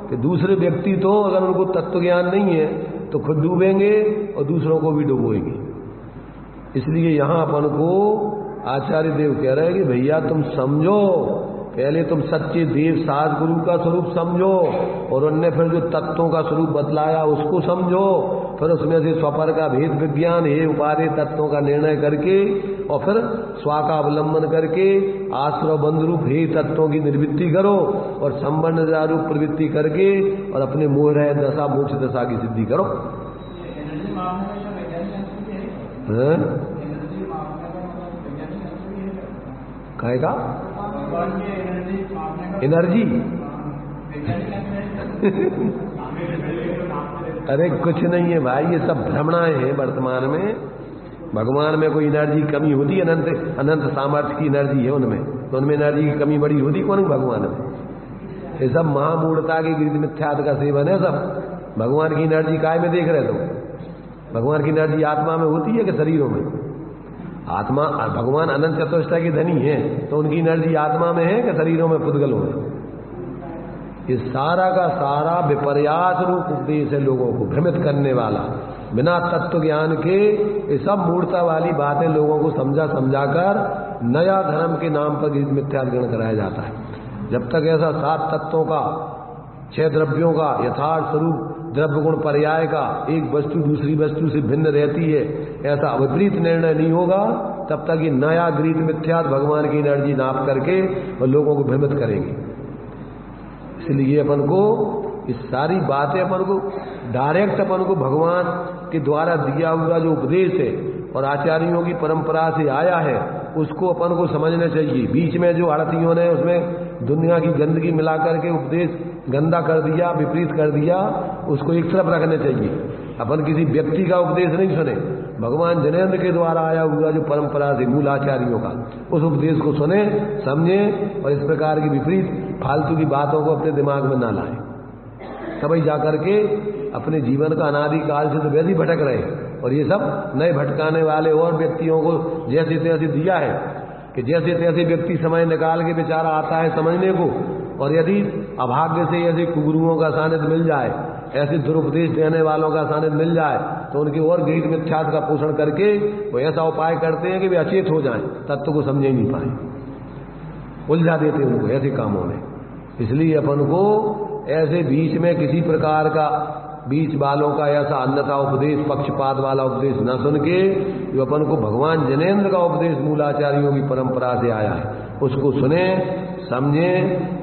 कि दूसरे व्यक्ति तो अगर उनको तत्व ज्ञान नहीं है तो खुद डूबेंगे और दूसरों को भी डूबोएंगे। इसलिए यहां अपन को आचार्य देव कह रहे हैं कि भैया तुम समझो, पहले तुम सच्चे देव साध गुरु का स्वरूप समझो और उनने फिर जो तत्वों का स्वरूप बतलाया उसको समझो, फिर उसमें से स्वपर का भेद विज्ञान हे उपादेय तत्वों का निर्णय करके और फिर स्वा का अवलंबन करके आश्रव बंध रूप हे तत्वों की निर्वृत्ति करो और संबंध रूप प्रवृत्ति करके और अपने मोह रह दशा मोक्ष दशा की सिद्धि करो। कहेगा एनर्जी अरे कुछ नहीं है भाई, ये सब भ्रमणाएं हैं वर्तमान में। भगवान में कोई एनर्जी कमी होती है? अनंत अनंत सामर्थ्य की एनर्जी है उनमें, तो उनमें एनर्जी की कमी बड़ी होती कौन? भगवान में। ये सब महामूढ़ता के गीत मिथ्यात का सेवन है सब। भगवान की एनर्जी काय में देख रहे तुम? भगवान की एनर्जी आत्मा में होती है कि शरीरों में? आत्मा, भगवान अनंत चतुष्टय के धनी है तो उनकी एनर्जी आत्मा में है कि शरीरों में पुद्गलों में? ये सारा का सारा विपर्यास रूप उपदेश है, लोगों को भ्रमित करने वाला, बिना तत्व ज्ञान के ये सब मूर्ता वाली बातें लोगों को समझा समझाकर नया धर्म के नाम पर मिथ्यात ग्रहण कराया जाता है। जब तक ऐसा 7 तत्वों का 6 द्रव्यों का यथार्थ स्वरूप द्रव्य गुण पर्याय का एक वस्तु दूसरी वस्तु से भिन्न रहती है, ऐसा विपरीत निर्णय नहीं होगा तब तक ये नया गीत मिथ्यात भगवान की एनर्जी नाप करके और लोगों को भ्रमित करेंगे। इसलिए अपन को इस सारी बातें अपन को डायरेक्ट अपन को भगवान के द्वारा दिया हुआ जो उपदेश है और आचार्यों की परंपरा से आया है उसको अपन को समझना चाहिए। बीच में जो आड़तियों ने उसमें दुनिया की गंदगी मिलाकर के उपदेश गंदा कर दिया, विपरीत कर दिया, उसको एक तरफ रखने चाहिए। अपन किसी व्यक्ति का उपदेश नहीं सुने, भगवान जनेन्द्र के द्वारा आया हुआ जो परंपरा से मूल आचार्यों का उस उपदेश को सुने, समझे और इस प्रकार की विपरीत फालतू की बातों को अपने दिमाग में ना लाए। तभी जाकर के अपने जीवन का अनादिकाल से तो वैसे ही भटक रहे और ये सब नए भटकाने वाले और व्यक्तियों को जैसे तैसे दिया है कि जैसे तैसे व्यक्ति समय निकाल के बेचारा आता है समझने को, और यदि अभाग्य से ऐसे कुगुरुओं का सानिध्य मिल जाए, ऐसे दुरुपदेश देने वालों का सानिध्य मिल जाए तो उनकी और गीत मिथ्यात का पोषण करके वो ऐसा उपाय करते हैं कि वे अचेत हो जाएं, तत्व को समझे नहीं पाए, उलझा देते उनको ऐसे कामों में। इसलिए अपन को ऐसे बीच में किसी प्रकार का बीच वालों का ऐसा अन्यथा उपदेश पक्षपात वाला उपदेश न सुन के जो अपन को भगवान जनेन्द्र का उपदेश मूलाचार्यों की परंपरा से आया है उसको सुने, समझे,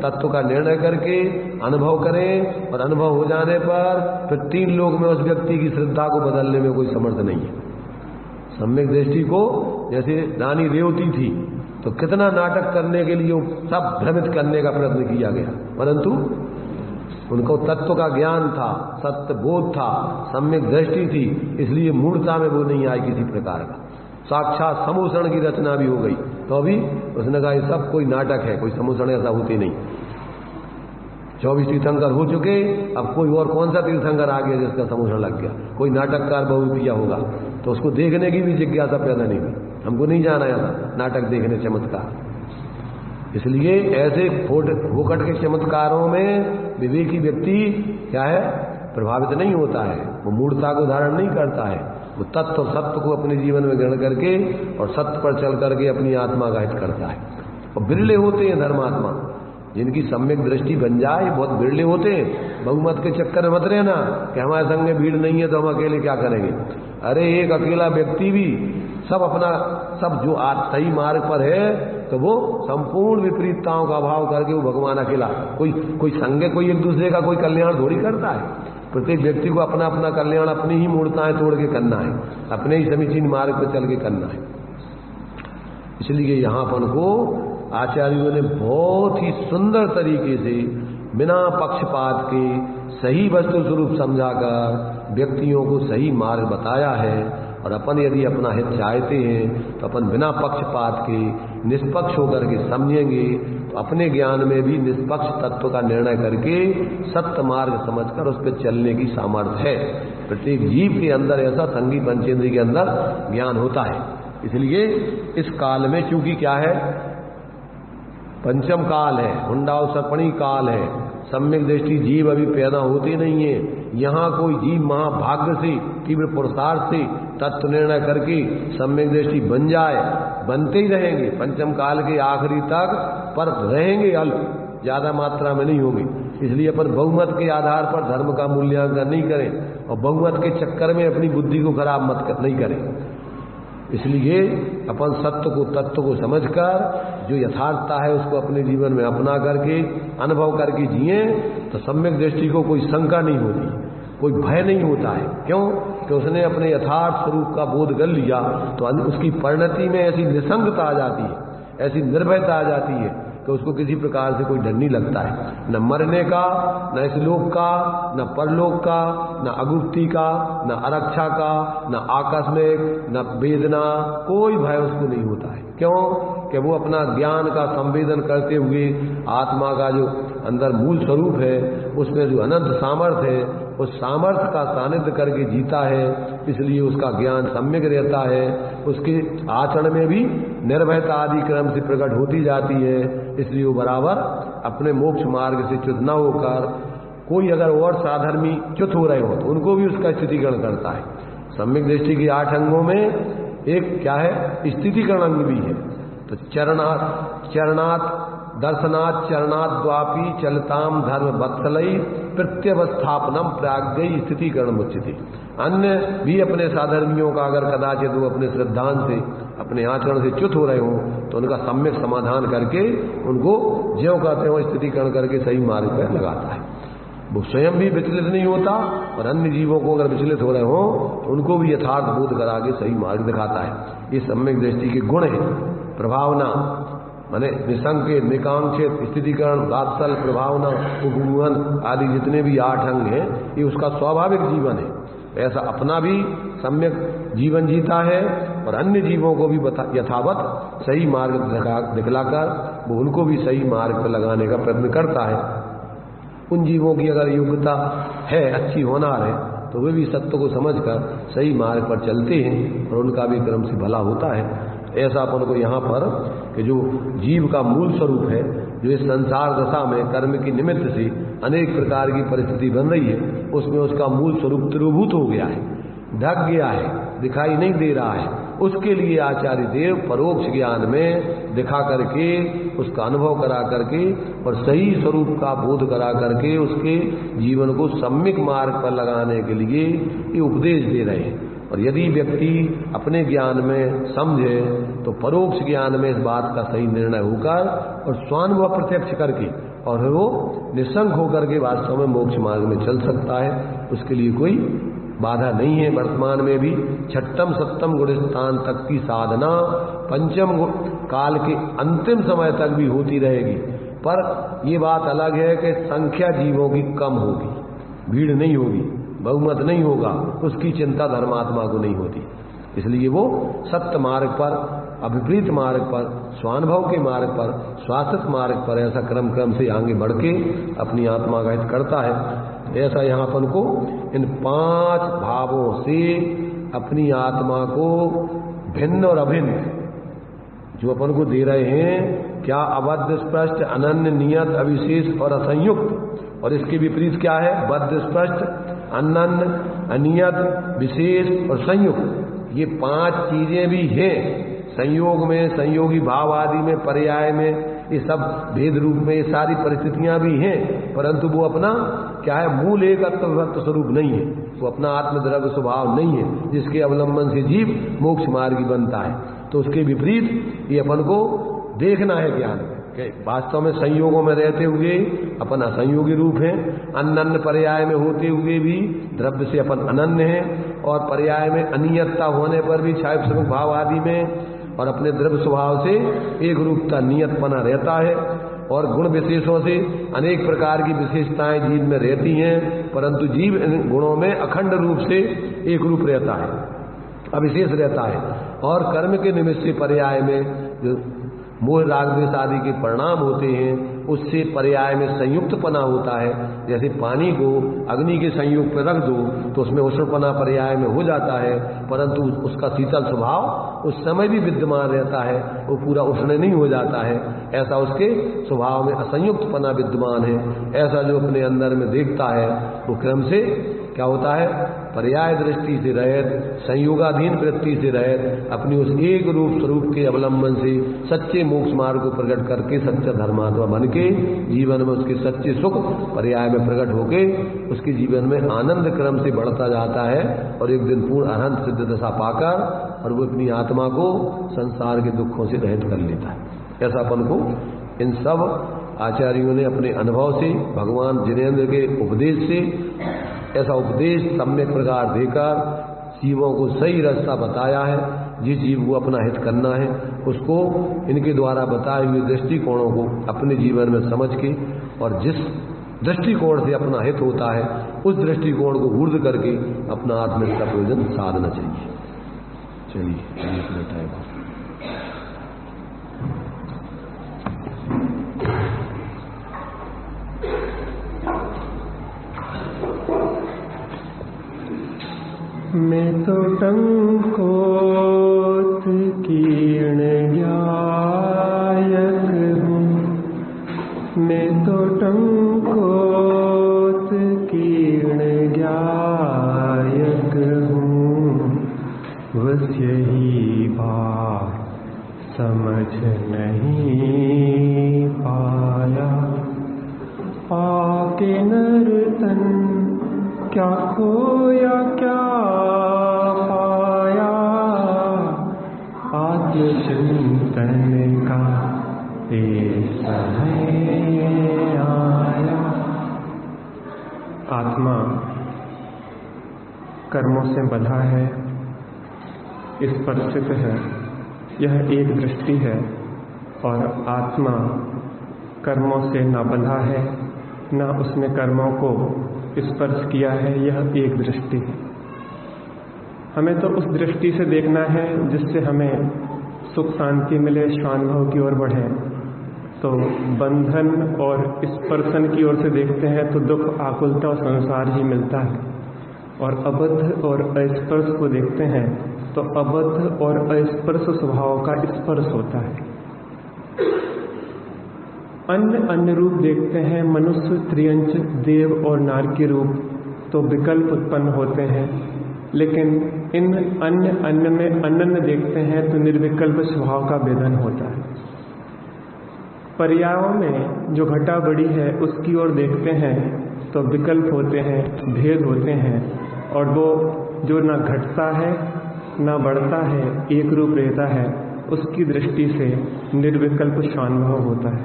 तत्व का निर्णय करके अनुभव करें और अनुभव हो जाने पर फिर 3 लोक में उस व्यक्ति की श्रद्धा को बदलने में कोई समर्थ नहीं है। सम्यक दृष्टि को जैसे रानी रेवती थी तो कितना नाटक करने के लिए सब भ्रमित करने का प्रयत्न किया गया, परंतु उनको तत्व का ज्ञान था, सत्य बोध था, सम्यक दृष्टि थी, इसलिए मूर्ता में वो नहीं आई किसी प्रकार का। साक्षात समूषण की रचना भी हो गई तो अभी उसने कहा ये सब कोई नाटक है, कोई समूषण ऐसा होते नहीं। 24 तीर्थंकर हो चुके, अब कोई और कौन सा तीर्थंकर आ गया जिसका समूषण लग गया? कोई नाटककार बहु किया होगा तो उसको देखने की भी जिज्ञासा पैदा नहीं हुई। हमको नहीं जाना है नाटक देखने, चमत्कार। इसलिए ऐसे फोकट के चमत्कारों में विवेकी व्यक्ति क्या है, प्रभावित नहीं होता है, वो मूर्ता को धारण नहीं करता है, वो तत्व और सत्य को अपने जीवन में ग्रहण करके और सत्य पर चल करके अपनी आत्मा का हित करता है। और बिरले होते हैं धर्मात्मा जिनकी सम्यक दृष्टि बन जाए बहुत बिरले होते हैं। बहुमत के चक्कर में मत रहना कि हमारे संग में भीड़ नहीं है तो हम अकेले क्या करेंगे। अरे एक अकेला व्यक्ति भी सब जो आज सही मार्ग पर है तो वो संपूर्ण विपरीतताओं का अभाव करके वो भगवान अकेला, कोई संग, कोई एक दूसरे का कोई कल्याण थोड़ी करता है। प्रत्येक व्यक्ति को अपना अपना कल्याण अपनी ही मूर्ताएं तोड़ के करना है, अपने ही समीचीन मार्ग पर चल के करना है। इसलिए यहाँ अपन को आचार्यों ने बहुत ही सुंदर तरीके से बिना पक्षपात के सही वस्तु स्वरूप समझाकर व्यक्तियों को सही मार्ग बताया है। और अपन यदि अपना हित चाहते हैं तो अपन बिना पक्षपात के निष्पक्ष होकर के समझेंगे तो अपने ज्ञान में भी निष्पक्ष तत्व का निर्णय करके सत्य मार्ग समझकर उस पर चलने की सामर्थ्य है। प्रत्येक जीव के अंदर ऐसा संगी पंचेंद्रिय के अंदर ज्ञान होता है। इसलिए इस काल में चूंकि क्या है, पंचम काल है, हुंडावसर्पणी काल है, सम्यक दृष्टि जीव अभी पैदा होते नहीं है। यहाँ कोई जीव महाभाग्य से, तीव्र पुरुषार्थ से तत्व निर्णय करके सम्यक दृष्टि बन जाए, बनते ही रहेंगे पंचम काल के आखिरी तक, पर रहेंगे अल्प, ज्यादा मात्रा में नहीं होंगे। इसलिए अपन बहुमत के आधार पर धर्म का मूल्यांकन नहीं करें और बहुमत के चक्कर में अपनी बुद्धि को खराब नहीं करें। इसलिए अपन सत्य को, तत्व को समझकर जो यथार्थता है उसको अपने जीवन में अपना करके अनुभव करके जिए तो सम्यक दृष्टि को कोई शंका नहीं होती, कोई भय नहीं होता है। क्यों कि उसने अपने यथार्थ स्वरूप का बोध कर लिया तो उसकी परिणति में ऐसी निसंगता आ जाती है, ऐसी निर्भयता आ जाती है कि उसको किसी प्रकार से कोई डर नहीं लगता है, न मरने का, न इस लोक का, न परलोक का, न अगुप्ती का, न आरक्षा का, न आकस्मिक, न वेदना, कोई भय उसको नहीं होता है। क्यों कि वो अपना ज्ञान का संवेदन करते हुए आत्मा का जो अंदर मूल स्वरूप है उसमें जो अनंत सामर्थ्य है उस सामर्थ्य का सानिध्य करके जीता है। इसलिए उसका ज्ञान सम्यक रहता है, उसके आचरण में भी निर्भयता आदि क्रम से प्रकट होती जाती है। इसलिए वो बराबर अपने मोक्ष मार्ग से च्युत न होकर, कोई अगर और साधर्मी च्युत हो रहे हो तो उनको भी उसका स्थितिकरण करता है। सम्यक दृष्टि के 8 अंगों में एक क्या है, स्थितिकरण अंग भी है। तो चरणात् दर्शनात् चरणात् द्वापी चलताम धर्म वत्सलई प्रत्यवस्थापनम प्राज्ञ स्थितिकरण उच्यते। अन्य भी अपने साधर्मियों का अगर कदाचित वो अपने श्रद्धांत से, अपने आचरण से च्युत हो रहे हो तो उनका सम्यक समाधान करके उनको ज्यों कहते हो स्थितिकरण करके सही मार्ग पर लगाता है। वो स्वयं भी विचलित नहीं होता और अन्य जीवों को अगर विचलित हो रहे हो तो उनको भी यथार्थ बोध करा के सही मार्ग दिखाता है। ये सम्यक दृष्टि के गुण है। प्रभावना माने निसंकेत, निकांक्षित, स्थितिकरण, वात्सल, प्रभावना, उपगुहन आदि जितने भी 8 अंग हैं ये उसका स्वाभाविक जीवन है। ऐसा अपना भी सम्यक जीवन जीता है और अन्य जीवों को भी यथावत सही मार्ग दिखलाकर वो उनको भी सही मार्ग पर लगाने का प्रयत्न करता है। उन जीवों की अगर योग्यता है, अच्छी होनार है तो वे भी सत्य को समझकर सही मार्ग पर चलते हैं और उनका भी क्रम से भला होता है। ऐसा अपन को यहाँ पर कि जो जीव का मूल स्वरूप है, जो इस संसार दशा में कर्म की निमित्त से अनेक प्रकार की परिस्थिति बन रही है, उसमें उसका मूल स्वरूप तिरोभूत हो गया है, ढक गया है, दिखाई नहीं दे रहा है। उसके लिए आचार्य देव परोक्ष ज्ञान में दिखा करके, उसका अनुभव करा करके और सही स्वरूप का बोध करा करके उसके जीवन को सम्यक मार्ग पर लगाने के लिए ये उपदेश दे रहे हैं। और यदि व्यक्ति अपने ज्ञान में समझे तो परोक्ष ज्ञान में इस बात का सही निर्णय होकर और स्वानुभव प्रत्यक्ष करके और वो निसंक होकर के वास्तव में मोक्ष मार्ग में चल सकता है। उसके लिए कोई बाधा नहीं है। वर्तमान में भी 6म 7म गुण स्थान तक की साधना 5म काल के अंतिम समय तक भी होती रहेगी। पर ये बात अलग है कि संख्या जीवों की कम होगी, भीड़ नहीं होगी, बहुमत नहीं होगा, उसकी चिंता धर्मात्मा को नहीं होती। इसलिए वो सत्य मार्ग पर, अभिप्रीत मार्ग पर, स्वानुभव के मार्ग पर, स्वास्थ्य मार्ग पर ऐसा क्रम से आगे बढ़ के अपनी आत्मा का हित करता है। ऐसा यहाँ अपन को इन 5 भावों से अपनी आत्मा को भिन्न और अभिन्न जो अपन को दे रहे हैं, क्या अबद्ध स्पष्ट, अनन्य, नियत, अविशेष और असंयुक्त। और इसके विपरीत क्या है, बद्ध स्पष्ट, अनन्य, अनियत, विशेष और संयुक्त। ये 5 चीजें भी हैं। संयोग में, संयोगी भाव आदि में, पर्याय में ये सब भेद रूप में ये सारी परिस्थितियां भी हैं, परंतु वो अपना क्या है, मूल एक तत्व स्वरूप नहीं है, वो अपना आत्मद्रव्य स्वभाव नहीं है जिसके अवलंबन से जीव मोक्ष मार्गी बनता है। तो उसके विपरीत ये अपन को देखना है ज्ञान में कि वास्तव में संयोगों में रहते हुए अपन असंयोगी रूप हैं, अन्य पर्याय में होते हुए भी द्रव्य से अपन अनन्य हैं, और पर्याय में अनियतता होने पर भी क्षय प्रमुख भाव आदि में और अपने द्रव्य स्वभाव से एक रूपता नियतपना रहता है, और गुण विशेषों से अनेक प्रकार की विशेषताएं जीव में रहती हैं, परंतु जीव इन गुणों में अखंड रूप से एक रूप रहता है, अविशेष रहता है। और कर्म के निमित्त से पर्याय में जो मोह राग द्वेष आदि के परिणाम होते हैं उससे पर्याय में संयुक्तपना होता है। जैसे पानी को अग्नि के संयोग पर रख दो तो उसमें उष्णपना पर्याय में हो जाता है, परंतु उसका शीतल स्वभाव उस समय भी विद्यमान रहता है, वो पूरा उष्ण नहीं हो जाता है। ऐसा उसके स्वभाव में असंयुक्तपना विद्यमान है। ऐसा जो अपने अंदर में देखता है वो क्रम से क्या होता है, पर्याय दृष्टि से रहित, संयोगाधीन वृत्ति से रहित, अपनी उस एक रूप स्वरूप के अवलंबन से सच्चे मोक्ष मार्ग को प्रकट करके सच्चा धर्मात्मा बन के जीवन में उसके सच्चे सुख पर्याय में प्रकट होके उसके जीवन में आनंद क्रम से बढ़ता जाता है, और एक दिन पूर्ण अनंत सिद्ध दशा पाकर और वो अपनी आत्मा को संसार के दुखों से रहित कर लेता है। ऐसा अपन को इन सब आचार्यों ने अपने अनुभव से, भगवान जिनेन्द्र के उपदेश से ऐसा उपदेश सम्यक प्रकार देकर जीवों को सही रास्ता बताया है। जिस जीव को अपना हित करना है उसको इनके द्वारा बताए हुए दृष्टिकोणों को अपने जीवन में समझ के, और जिस दृष्टिकोण से अपना हित होता है उस दृष्टिकोण को ऊर्ध्व करके अपना आत्महित का प्रयोजन साधना चाहिए। चलिए इतना टाइम मैं तो टंकोत कीर्ण ज्ञायक हूँ, मैं तो टंकोत कीर्ण ज्ञायक हूँ, बस यही बात समझ नहीं पाया। पाके नर्तन क्या खोया क्या पाया, आत्मचिंतन का समय आया। आत्मा कर्मों से बंधा है, स्पर्शित है, यह एक दृष्टि है, और आत्मा कर्मों से न बंधा है न उसने कर्मों को स्पर्श किया है, यह एक दृष्टि है। हमें तो उस दृष्टि से देखना है जिससे हमें सुख शांति मिले, स्वानुभव की ओर बढ़े। तो बंधन और स्पर्शन की ओर से देखते हैं तो दुख, आकुलता और संसार ही मिलता है, और अबद्ध और अस्पर्श को देखते हैं तो अबद्ध और अस्पर्श स्वभाव का स्पर्श होता है। अन्य रूप देखते हैं, मनुष्य, त्रियंच, देव और नार के रूप, तो विकल्प उत्पन्न होते हैं। लेकिन इन अन्य में अनन्य देखते हैं तो निर्विकल्प स्वभाव का भेदन होता है। पर्यायों में जो घटा बड़ी है उसकी ओर देखते हैं तो विकल्प होते हैं, भेद होते हैं, और वो जो न घटता है न बढ़ता है, एक रूप रहता है, उसकी दृष्टि से निर्विकल्प स्वानुभव होता है।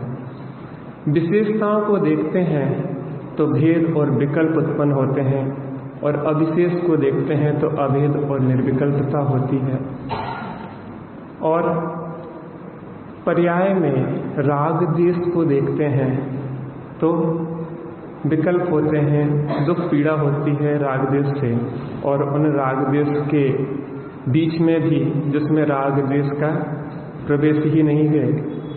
विशेषताओं को देखते हैं तो भेद और विकल्प उत्पन्न होते हैं, और अविशेष को देखते हैं तो अभेद और निर्विकल्पता होती है। और पर्याय में राग द्वेष को देखते हैं तो विकल्प होते हैं, दुख पीड़ा होती है राग द्वेष से, और उन राग द्वेष के बीच में भी जिसमें राग द्वेष का प्रवेश ही नहीं है,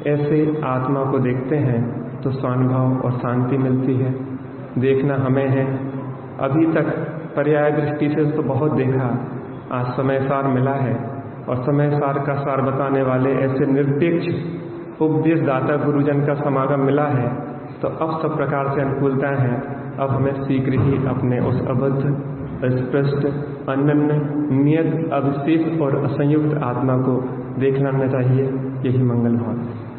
ऐसे आत्मा को देखते हैं तो स्वानुभव और शांति मिलती है। देखना हमें है, अभी तक पर्याय दृष्टि से तो बहुत देखा, आज समय सार मिला है, और समय सार का सार बताने वाले ऐसे निरपेक्ष उपदेश दाता गुरुजन का समागम मिला है, तो अब सब प्रकार से अनुकूलता है। अब हमें शीघ्र ही अपने उस अबद्ध, स्पष्ट, अनन्य, नियत, अविशेष और असंयुक्त आत्मा को देख लेना चाहिए। यही मंगल भाव है।